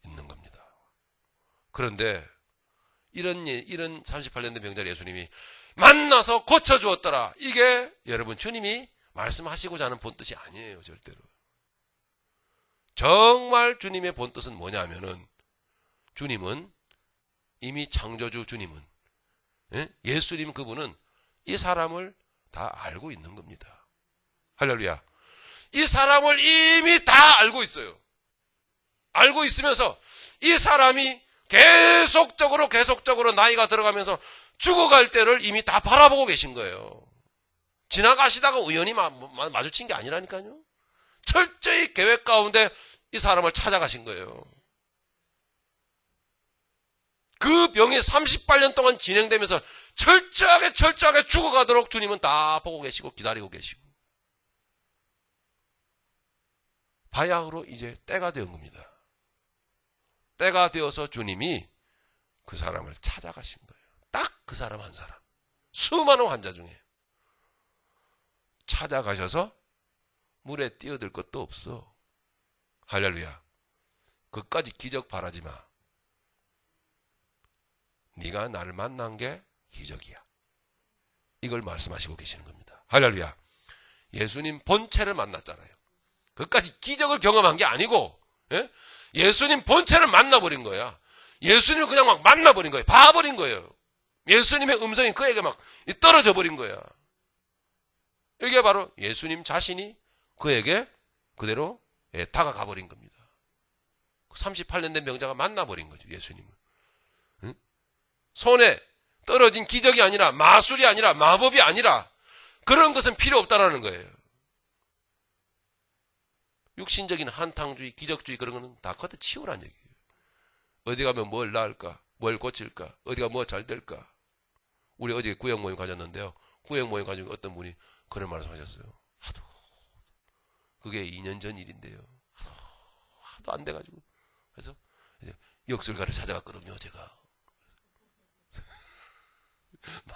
있는 겁니다. 그런데 이런 38년 된 병자를 예수님이 만나서 고쳐주었더라. 이게 여러분 주님이 말씀하시고자 하는 본 뜻이 아니에요. 절대로. 정말 주님의 본뜻은 뭐냐면은 주님은 이미 창조주 주님은 예수님 그분은 이 사람을 다 알고 있는 겁니다. 할렐루야. 이 사람을 이미 다 알고 있어요. 알고 있으면서 이 사람이 계속적으로 나이가 들어가면서 죽어갈 때를 이미 다 바라보고 계신 거예요. 지나가시다가 우연히 마주친 게 아니라니까요. 철저히 계획 가운데 이 사람을 찾아가신 거예요. 그 병이 38년 동안 진행되면서 철저하게 죽어가도록 주님은 다 보고 계시고 기다리고 계시고 바야흐로 이제 때가 된 겁니다. 때가 되어서 주님이 그 사람을 찾아가신 거예요. 딱 그 사람 한 사람. 수많은 환자 중에 찾아가셔서 물에 뛰어들 것도 없어. 할렐루야. 그까지 기적 바라지 마. 네가 나를 만난 게 기적이야. 이걸 말씀하시고 계시는 겁니다. 할렐루야. 예수님 본체를 만났잖아요. 그까지 기적을 경험한 게 아니고 예수님 본체를 만나버린 거야. 예수님을 그냥 막 만나버린 거예요. 봐버린 거예요. 예수님의 음성이 그에게 막 떨어져 버린 거야. 이게 바로 예수님 자신이 그에게 그대로 다가가 버린 겁니다. 38년 된 병자가 만나버린 거죠. 예수님을. 손에 떨어진 기적이 아니라 마술이 아니라 마법이 아니라 그런 것은 필요 없다라는 거예요. 육신적인 한탕주의, 기적주의 그런 거는 다 걷어 치우라는 얘기예요. 어디 가면 뭘 나을까? 뭘 고칠까? 어디가 뭐 잘 될까? 우리 어제 구역 모임 가졌는데요. 구역 모임 가지고 어떤 분이 그런 말씀 하셨어요. 그게 2년 전 일인데요. 하도 안 돼가지고. 그래서 이제 역술가를 찾아갔거든요, 제가.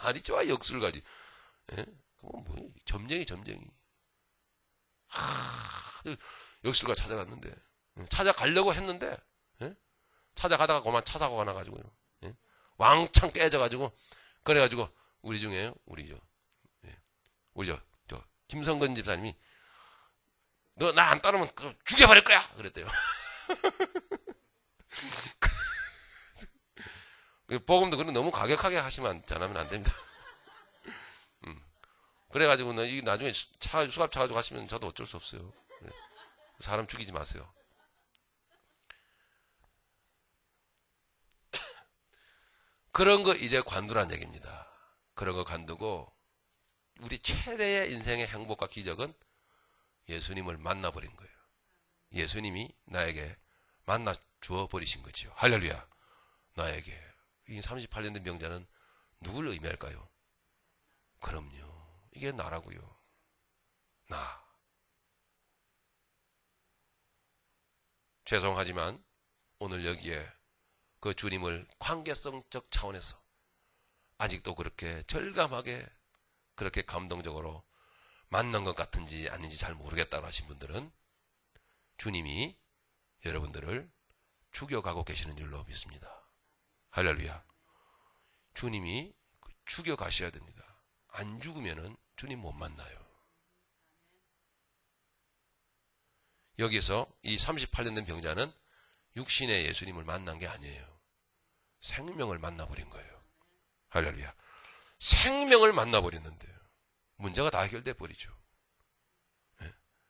말이 좋아, 역술가지. 그건 뭐, 점쟁이. 역술가 찾아갔는데, 찾아가려고 했는데, 찾아가다가 그만 차 사고가 나가지고요. 왕창 깨져가지고, 그래가지고, 우리 중에요, 우리 김성근 집사님이, 너 나 안 따르면 죽여버릴 거야! 그랬대요. 복음도 그런 너무 가격하게 잘하면 안 됩니다. 그래가지고, 나중에 수갑 차가지고 가시면 저도 어쩔 수 없어요. 사람 죽이지 마세요. 그런 거 이제 관두란 얘기입니다. 그런 거 관두고, 우리 최대의 인생의 행복과 기적은 예수님을 만나버린 거예요. 예수님이 나에게 만나 주어버리신 거죠. 할렐루야. 나에게. 이 38년 된 병자는 누굴 의미할까요? 그럼요. 이게 나라고요. 나. 죄송하지만 오늘 여기에 그 주님을 관계성적 차원에서 아직도 그렇게 절감하게 그렇게 감동적으로 만난 것 같은지 아닌지 잘 모르겠다고 하신 분들은 주님이 여러분들을 죽여가고 계시는 줄로 믿습니다. 할렐루야. 주님이 죽여가셔야 됩니다. 안 죽으면은 주님 못 만나요. 여기서 이 38년 된 병자는 육신의 예수님을 만난 게 아니에요. 생명을 만나버린 거예요. 할렐루야. 생명을 만나버렸는데요. 문제가 다 해결돼 버리죠.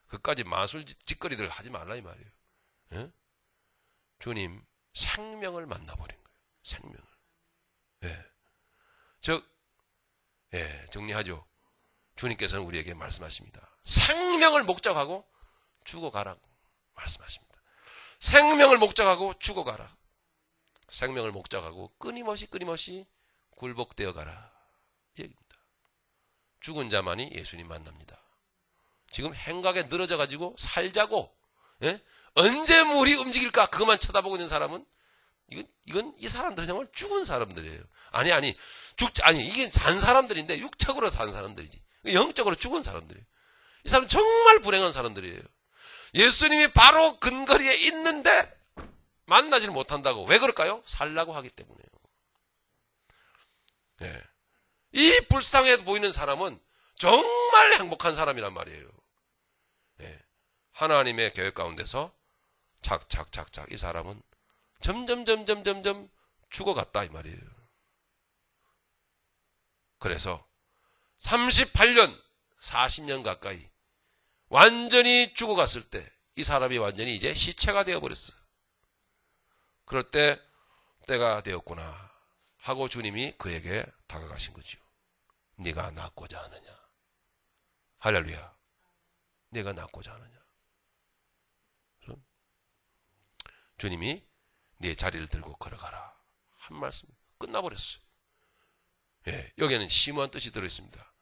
그까지 마술 짓거리들 하지 말라 이 말이에요. 주님 생명을 만나버린 거예요. 생명을. 정리하죠. 주님께서는 우리에게 말씀하십니다. 생명을 목적하고 죽어가라고 말씀하십니다. 생명을 목적하고 죽어가라. 생명을 목적하고 끊임없이 굴복되어 가라. 이 얘기입니다. 죽은 자만이 예수님 만납니다. 지금 행각에 늘어져 가지고 살자고 언제 물이 움직일까 그것만 쳐다보고 있는 사람은 이건 이 사람들은 정말 죽은 사람들이에요. 이게 산 사람들인데 육적으로 산 사람들이지. 영적으로 죽은 사람들이에요. 이 사람은 정말 불행한 사람들이에요. 예수님이 바로 근거리에 있는데 만나지를 못한다고. 왜 그럴까요? 살라고 하기 때문에요. 이 불쌍해 보이는 사람은 정말 행복한 사람이란 말이에요. 하나님의 계획 가운데서 착착착착 이 사람은 점점 죽어갔다 이 말이에요. 그래서 38년 40년 가까이 완전히 죽어갔을 때 이 사람이 완전히 이제 시체가 되어버렸어. 그럴 때 때가 되었구나 하고 주님이 그에게 다가가신 거죠. 네가 낫고자 하느냐. 할렐루야. 네가 낫고자 하느냐. 주님이 네 자리를 들고 걸어가라 한 말씀 끝나버렸어요. 예, 여기에는 심오한 뜻이 들어있습니다.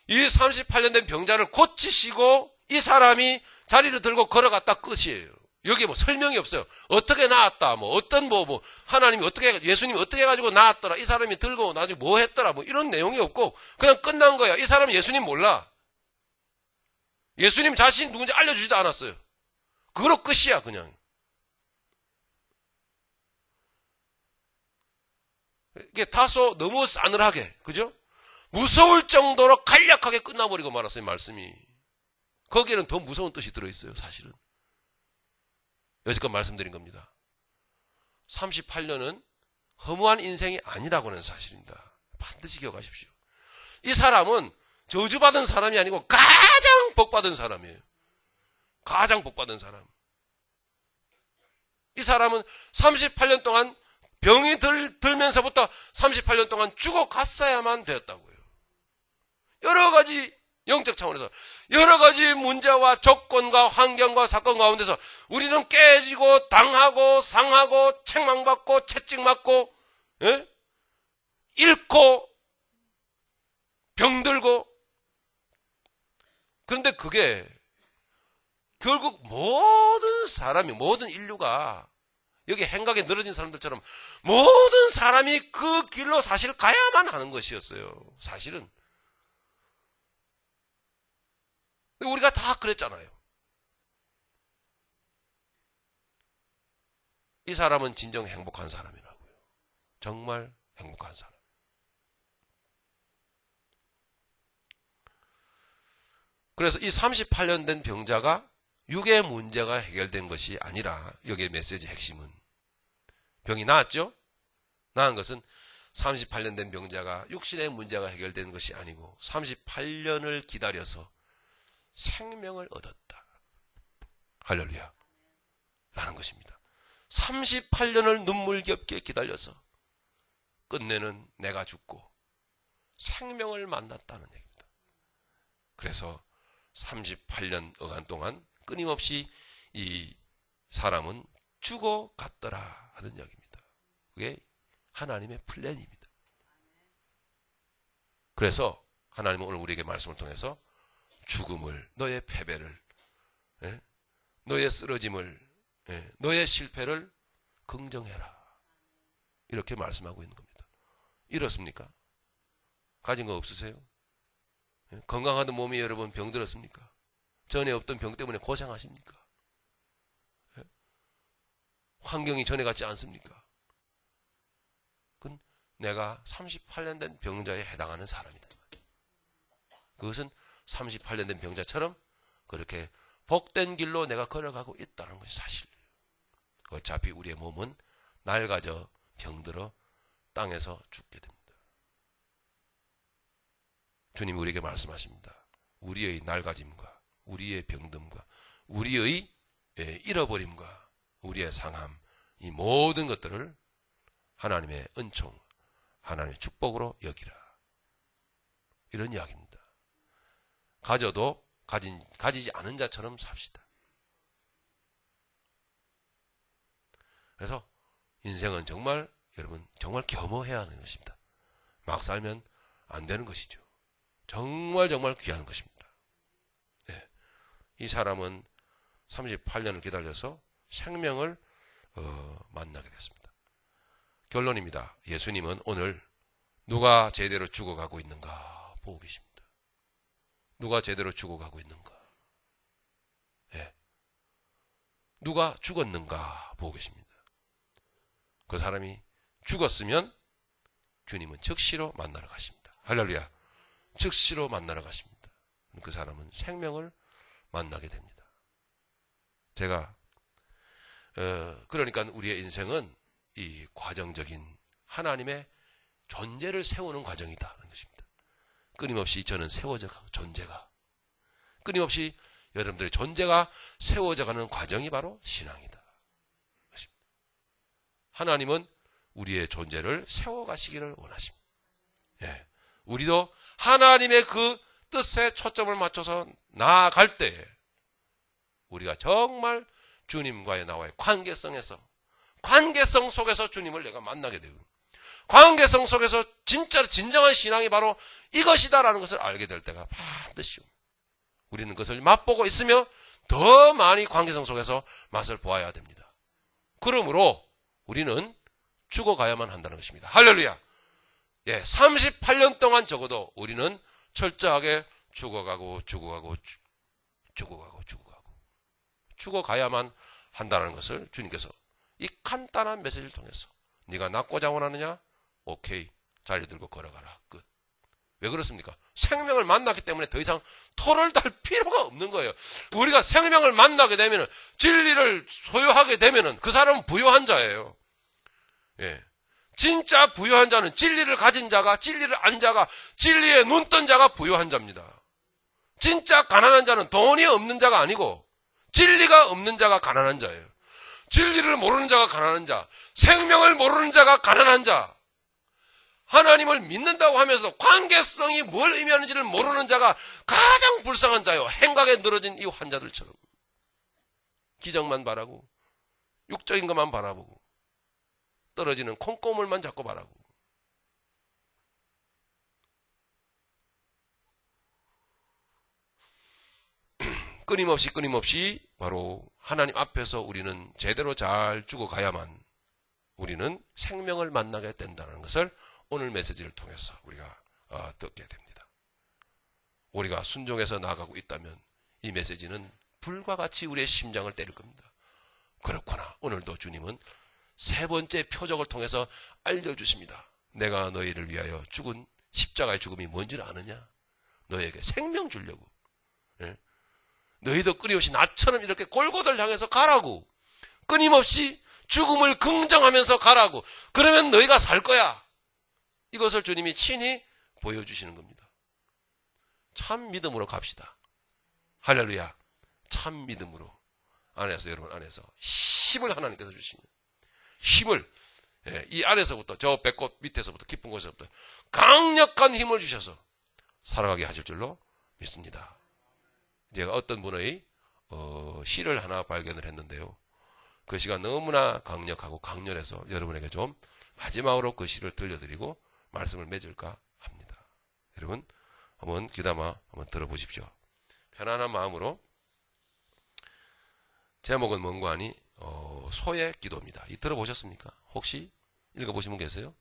이 38년 된 병자를 고치시고 이 사람이 자리를 들고 걸어갔다 끝이에요. 여기에 뭐 설명이 없어요. 어떻게 나았다, 뭐 어떤 하나님이 어떻게, 예수님이 어떻게 해가지고 나았더라, 이 사람이 들고 나중에 뭐 했더라, 뭐 이런 내용이 없고 그냥 끝난 거야. 이 사람은 예수님 몰라. 예수님 자신이 누군지 알려주지도 않았어요. 그거로 끝이야 그냥. 이게 다소 너무 싸늘하게, 그죠? 무서울 정도로 간략하게 끝나버리고 말았어요, 말씀이. 거기에는 더 무서운 뜻이 들어있어요, 사실은. 여지껏 말씀드린 겁니다. 38년은 허무한 인생이 아니라고 하는 사실입니다. 반드시 기억하십시오. 이 사람은 저주받은 사람이 아니고 가장 복받은 사람이에요. 가장 복받은 사람. 이 사람은 38년 동안 병이 들면서부터 38년 동안 죽어갔어야만 되었다고요. 여러 가지 영적 차원에서 여러 가지 문제와 조건과 환경과 사건 가운데서 우리는 깨지고 당하고 상하고 책망받고 채찍맞고, 예? 잃고 병들고. 그런데 그게 결국 모든 사람이, 모든 인류가 여기 행각에 늘어진 사람들처럼 모든 사람이 그 길로 사실 가야만 하는 것이었어요. 사실은. 우리가 다 그랬잖아요. 이 사람은 진정 행복한 사람이라고요. 정말 행복한 사람. 그래서 이 38년 된 병자가 육의 문제가 해결된 것이 아니라, 여기의 메시지 핵심은 병이 나았죠? 나은 것은 38년 된 병자가 육신의 문제가 해결된 것이 아니고 38년을 기다려서 생명을 얻었다. 할렐루야. 라는 것입니다. 38년을 눈물겹게 기다려서 끝내는 내가 죽고 생명을 만났다는 얘기입니다. 그래서 38년 어간 동안 끊임없이 이 사람은 죽어갔더라 하는 이야기입니다. 그게 하나님의 플랜입니다. 그래서 하나님은 오늘 우리에게 말씀을 통해서 죽음을, 너의 패배를, 너의 쓰러짐을, 너의 실패를 긍정해라, 이렇게 말씀하고 있는 겁니다. 이렇습니까? 가진 거 없으세요? 건강하던 몸이 여러분 병들었습니까? 전에 없던 병 때문에 고생하십니까? 환경이 전에 같지 않습니까? 그건 내가 38년 된 병자에 해당하는 사람이다. 그것은 38년 된 병자처럼 그렇게 복된 길로 내가 걸어가고 있다는 것이 사실이에요. 어차피 우리의 몸은 낡아져 병들어 땅에서 죽게 됩니다. 주님이 우리에게 말씀하십니다. 우리의 낡아짐과 우리의 병듦과 우리의 잃어버림과 우리의 상함, 이 모든 것들을 하나님의 은총, 하나님의 축복으로 여기라, 이런 이야기입니다. 가져도 가지지 않은 자처럼 삽시다. 그래서 인생은 정말, 여러분, 정말 겸허해야 하는 것입니다. 막 살면 안 되는 것이죠. 정말 귀한 것입니다. 네. 이 사람은 38년을 기다려서 생명을 만나게 됐습니다. 결론입니다. 예수님은 오늘 누가 제대로 죽어가고 있는가 보고 계십니다. 누가 제대로 죽어가고 있는가? 예. 누가 죽었는가 보고 계십니다. 그 사람이 죽었으면 주님은 즉시로 만나러 가십니다. 할렐루야. 즉시로 만나러 가십니다. 그 사람은 생명을 만나게 됩니다. 제가 그러니까 우리의 인생은 이 과정적인 하나님의 존재를 세우는 과정이다라는 것입니다. 끊임없이 저는 세워져 가고 존재가 끊임없이 여러분들의 존재가 세워져가는 과정이 바로 신앙이다. 하나님은 우리의 존재를 세워가시기를 원하십니다. 예, 우리도 하나님의 그 뜻에 초점을 맞춰서 나아갈 때에 우리가 정말 주님과의 나와의 관계성 속에서 주님을 내가 만나게 되고 관계성 속에서 진정한 신앙이 바로 이것이다라는 것을 알게 될 때가 반드시 우리는 그것을 맛보고 있으며 더 많이 관계성 속에서 맛을 보아야 됩니다. 그러므로 우리는 죽어가야만 한다는 것입니다. 할렐루야. 예, 38년 동안 적어도 우리는 철저하게 죽어가야만 한다는 것을 주님께서 이 간단한 메시지를 통해서 네가 낫고자 원하느냐? 오케이. 자리 들고 걸어가라. 끝. 왜 그렇습니까? 생명을 만났기 때문에 더 이상 토를 달 필요가 없는 거예요. 우리가 생명을 만나게 되면 진리를 소유하게 되면 그 사람은 부유한 자예요. 예. 진짜 부유한 자는 진리를 가진 자가, 진리를 안 자가, 진리에 눈 뜬 자가 부유한 자입니다. 진짜 가난한 자는 돈이 없는 자가 아니고 진리가 없는 자가 가난한 자예요. 진리를 모르는 자가 가난한 자, 생명을 모르는 자가 가난한 자, 하나님을 믿는다고 하면서도 관계성이 뭘 의미하는지를 모르는 자가 가장 불쌍한 자요. 행각에 늘어진 이 환자들처럼 기적만 바라고 육적인 것만 바라보고 떨어지는 콩고물만 자꾸 바라고 끊임없이 바로 하나님 앞에서 우리는 제대로 잘 죽어가야만 우리는 생명을 만나게 된다는 것을 오늘 메시지를 통해서 우리가 듣게 됩니다. 우리가 순종해서 나아가고 있다면 이 메시지는 불과 같이 우리의 심장을 때릴 겁니다. 그렇구나. 오늘도 주님은 세 번째 표적을 통해서 알려주십니다. 내가 너희를 위하여 죽은 십자가의 죽음이 뭔지를 아느냐? 너에게 생명 주려고. 예? 너희도 끊임없이 나처럼 이렇게 골고다를 향해서 가라고. 끊임없이 죽음을 긍정하면서 가라고. 그러면 너희가 살 거야. 이것을 주님이 친히 보여주시는 겁니다. 참 믿음으로 갑시다. 할렐루야. 참 믿음으로. 안에서, 여러분 안에서 힘을 하나님께서 주십니다. 힘을, 이 안에서부터, 저 배꼽 밑에서부터, 깊은 곳에서부터 강력한 힘을 주셔서 살아가게 하실 줄로 믿습니다. 제가 어떤 분의 시를 하나 발견을 했는데요. 그 시가 너무나 강력하고 강렬해서 여러분에게 좀 마지막으로 그 시를 들려드리고 말씀을 맺을까 합니다. 여러분 한번 귀담아 한번 들어보십시오. 편안한 마음으로. 제목은 뭔가 하니 소의 기도입니다. 이 들어보셨습니까? 혹시 읽어보신 분 계세요?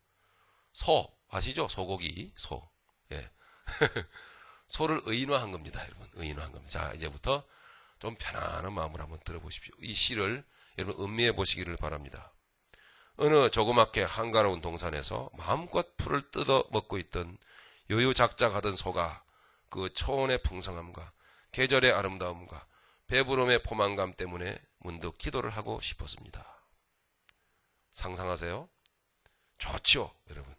소 아시죠? 소고기 소. 예. 소를 의인화한 겁니다. 여러분 의인화한 겁니다. 자, 이제부터 좀 편안한 마음으로 한번 들어보십시오. 이 시를 여러분 음미해 보시기를 바랍니다. 어느 조그맣게 한가로운 동산에서 마음껏 풀을 뜯어 먹고 있던 요요작작하던 소가 그 초원의 풍성함과 계절의 아름다움과 배부름의 포만감 때문에 문득 기도를 하고 싶었습니다. 상상하세요? 좋지요, 여러분.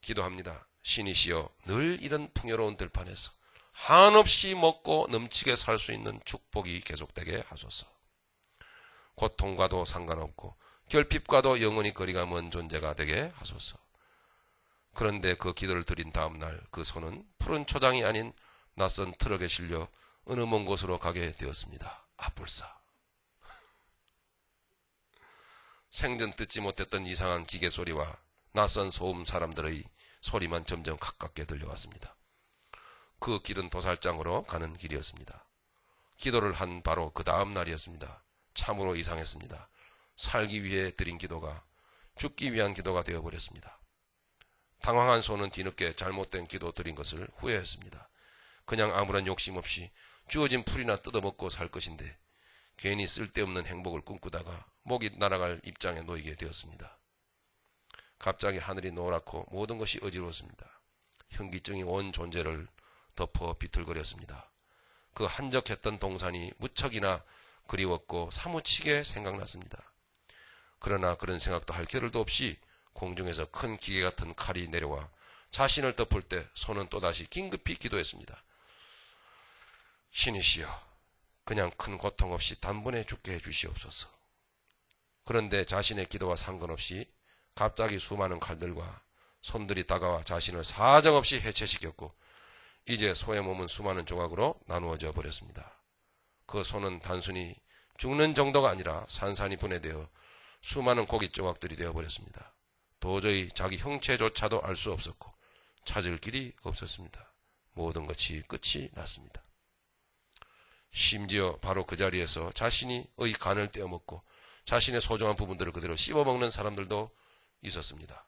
기도합니다. 신이시여, 늘 이런 풍요로운 들판에서 한없이 먹고 넘치게 살 수 있는 축복이 계속되게 하소서. 고통과도 상관없고 결핍과도 영원히 거리가 먼 존재가 되게 하소서. 그런데 그 기도를 드린 다음 날 그 소는 푸른 초장이 아닌 낯선 트럭에 실려 어느 먼 곳으로 가게 되었습니다. 아뿔싸. 생전 듣지 못했던 이상한 기계 소리와 낯선 소음 사람들의 소리만 점점 가깝게 들려왔습니다. 그 길은 도살장으로 가는 길이었습니다. 기도를 한 바로 그 다음 날이었습니다. 참으로 이상했습니다. 살기 위해 드린 기도가 죽기 위한 기도가 되어버렸습니다. 당황한 소는 뒤늦게 잘못된 기도 드린 것을 후회했습니다. 그냥 아무런 욕심 없이 주어진 풀이나 뜯어먹고 살 것인데 괜히 쓸데없는 행복을 꿈꾸다가 목이 날아갈 입장에 놓이게 되었습니다. 갑자기 하늘이 노랗고 모든 것이 어지러웠습니다. 현기증이 온 존재를 덮어 비틀거렸습니다. 그 한적했던 동산이 무척이나 그리웠고 사무치게 생각났습니다. 그러나 그런 생각도 할 겨를도 없이 공중에서 큰 기계 같은 칼이 내려와 자신을 덮을 때 손은 또다시 긴급히 기도했습니다. 신이시여, 그냥 큰 고통 없이 단번에 죽게 해주시옵소서. 그런데 자신의 기도와 상관없이 갑자기 수많은 칼들과 손들이 다가와 자신을 사정없이 해체시켰고 이제 소의 몸은 수많은 조각으로 나누어져 버렸습니다. 그 손은 단순히 죽는 정도가 아니라 산산이 분해되어 수많은 고기 조각들이 되어버렸습니다. 도저히 자기 형체조차도 알 수 없었고 찾을 길이 없었습니다. 모든 것이 끝이 났습니다. 심지어 바로 그 자리에서 자신의 간을 떼어먹고 자신의 소중한 부분들을 그대로 씹어먹는 사람들도 있었습니다.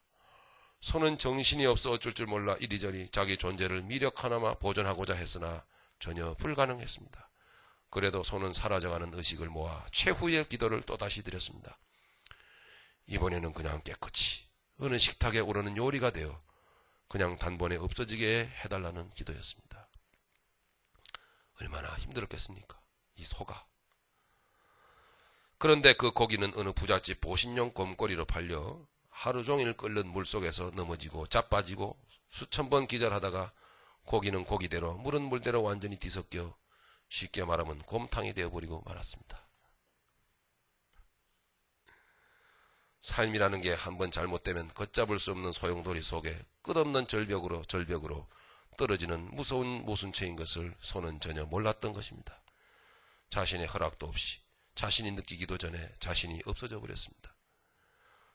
손은 정신이 없어 어쩔 줄 몰라 이리저리 자기 존재를 미력 하나마 보존하고자 했으나 전혀 불가능했습니다. 그래도 손은 사라져가는 의식을 모아 최후의 기도를 또다시 드렸습니다. 이번에는 그냥 깨끗이 어느 식탁에 오르는 요리가 되어 그냥 단번에 없어지게 해달라는 기도였습니다. 얼마나 힘들었겠습니까? 이 소가. 그런데 그 고기는 어느 부잣집 보신용 곰꼬리로 팔려 하루 종일 끓는 물속에서 넘어지고 자빠지고 수천 번 기절하다가 고기는 고기대로 물은 물대로 완전히 뒤섞여 쉽게 말하면 곰탕이 되어버리고 말았습니다. 삶이라는 게 한번 잘못되면 걷잡을 수 없는 소용돌이 속에 끝없는 절벽으로 떨어지는 무서운 모순체인 것을 손은 전혀 몰랐던 것입니다. 자신의 허락도 없이 자신이 느끼기도 전에 자신이 없어져 버렸습니다.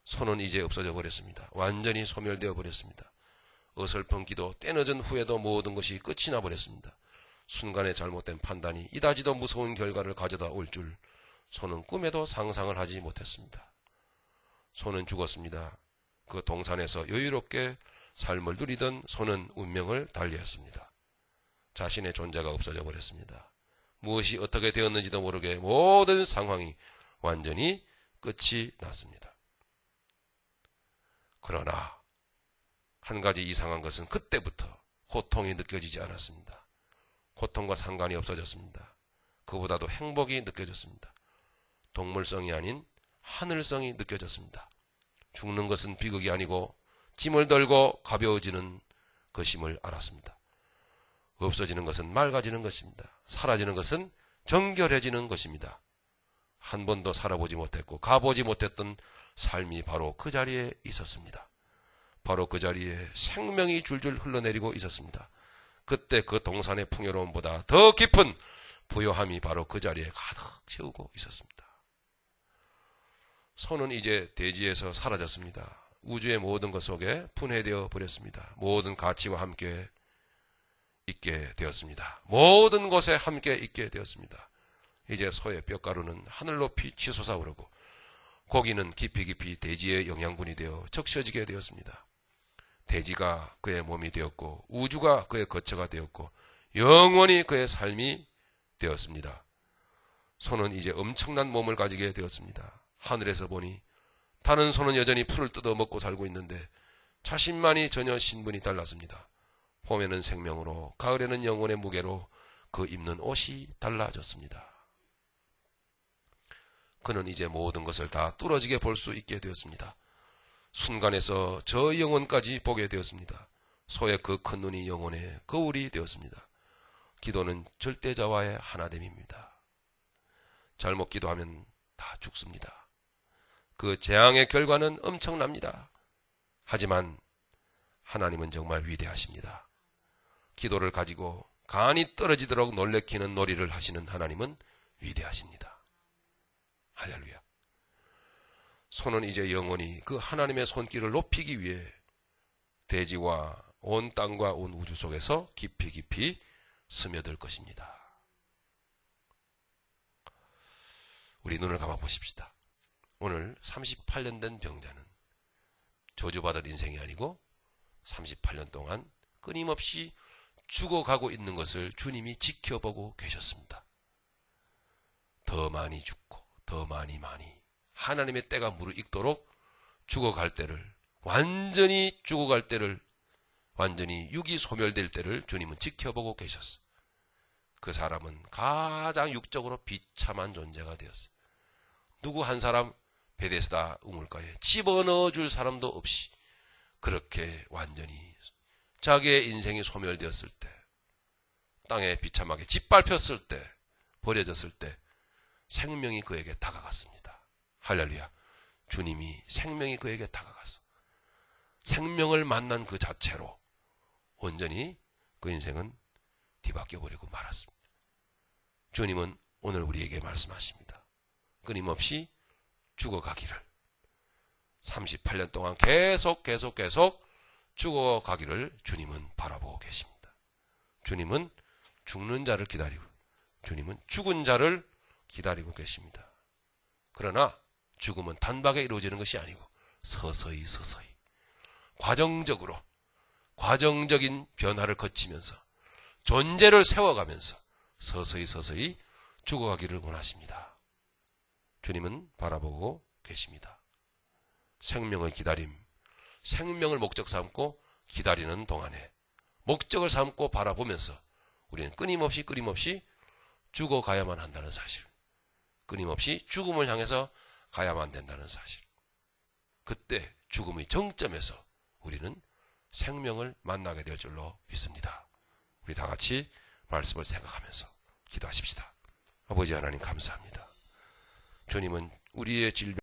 손은 이제 없어져 버렸습니다. 완전히 소멸되어 버렸습니다. 어설픈 기도, 때늦은 후에도 모든 것이 끝이 나버렸습니다. 순간의 잘못된 판단이 이다지도 무서운 결과를 가져다 올 줄 손은 꿈에도 상상을 하지 못했습니다. 손은 죽었습니다. 그 동산에서 여유롭게 삶을 누리던 손은 운명을 달리했습니다. 자신의 존재가 없어져 버렸습니다. 무엇이 어떻게 되었는지도 모르게 모든 상황이 완전히 끝이 났습니다. 그러나 한 가지 이상한 것은 그때부터 고통이 느껴지지 않았습니다. 고통과 상관이 없어졌습니다. 그보다도 행복이 느껴졌습니다. 동물성이 아닌 하늘성이 느껴졌습니다. 죽는 것은 비극이 아니고 짐을 덜고 가벼워지는 것임을 알았습니다. 없어지는 것은 맑아지는 것입니다. 사라지는 것은 정결해지는 것입니다. 한 번도 살아보지 못했고 가보지 못했던 삶이 바로 그 자리에 있었습니다. 바로 그 자리에 생명이 줄줄 흘러내리고 있었습니다. 그때 그 동산의 풍요로움보다 더 깊은 부요함이 바로 그 자리에 가득 채우고 있었습니다. 손은 이제 대지에서 사라졌습니다. 우주의 모든 것 속에 분해되어 버렸습니다. 모든 가치와 함께 있게 되었습니다. 모든 곳에 함께 있게 되었습니다. 이제 소의 뼈가루는 하늘 높이 치솟아 오르고 고기는 깊이 깊이 대지의 영양분이 되어 적셔지게 되었습니다. 대지가 그의 몸이 되었고 우주가 그의 거처가 되었고 영원히 그의 삶이 되었습니다. 소는 이제 엄청난 몸을 가지게 되었습니다. 하늘에서 보니 다른 소는 여전히 풀을 뜯어 먹고 살고 있는데 자신만이 전혀 신분이 달랐습니다. 봄에는 생명으로, 가을에는 영혼의 무게로 그 입는 옷이 달라졌습니다. 그는 이제 모든 것을 다 뚫어지게 볼 수 있게 되었습니다. 순간에서 저 영혼까지 보게 되었습니다. 소의 그 큰 눈이 영혼의 거울이 되었습니다. 기도는 절대자와의 하나됨입니다. 잘못 기도하면 다 죽습니다. 그 재앙의 결과는 엄청납니다. 하지만 하나님은 정말 위대하십니다. 기도를 가지고 간이 떨어지도록 놀래키는 놀이를 하시는 하나님은 위대하십니다. 할렐루야. 손은 이제 영원히 그 하나님의 손길을 높이기 위해 대지와 온 땅과 온 우주 속에서 깊이 깊이 스며들 것입니다. 우리 눈을 감아 보십시다. 오늘 38년 된 병자는 저주받을 인생이 아니고 38년 동안 끊임없이 죽어가고 있는 것을 주님이 지켜보고 계셨습니다. 더 많이 죽고 더 많이 하나님의 때가 무르익도록 죽어갈 때를, 완전히 죽어갈 때를, 완전히 육이 소멸될 때를 주님은 지켜보고 계셨어요. 그 사람은 가장 육적으로 비참한 존재가 되었어요. 누구 한 사람 베데스다 우물가에 집어넣어 줄 사람도 없이 그렇게 완전히 자기의 인생이 소멸되었을 때, 땅에 비참하게 짓밟혔을 때, 버려졌을 때 생명이 그에게 다가갔습니다. 할렐루야. 주님이 생명이 그에게 다가갔어. 생명을 만난 그 자체로 온전히 그 인생은 뒤바뀌어버리고 말았습니다. 주님은 오늘 우리에게 말씀하십니다. 끊임없이 죽어가기를, 38년 동안 계속 죽어가기를 주님은 바라보고 계십니다. 주님은 죽는 자를 기다리고, 주님은 죽은 자를 기다리고 계십니다. 그러나 죽음은 단박에 이루어지는 것이 아니고 서서히 과정적인 변화를 거치면서 존재를 세워가면서 서서히 죽어가기를 원하십니다. 주님은 바라보고 계십니다. 생명의 기다림, 생명을 목적 삼고 기다리는 동안에 목적을 삼고 바라보면서 우리는 끊임없이 죽어가야만 한다는 사실, 끊임없이 죽음을 향해서 가야만 된다는 사실, 그때 죽음의 정점에서 우리는 생명을 만나게 될 줄로 믿습니다. 우리 다 같이 말씀을 생각하면서 기도하십시다. 아버지 하나님 감사합니다. 주님은 우리의 질병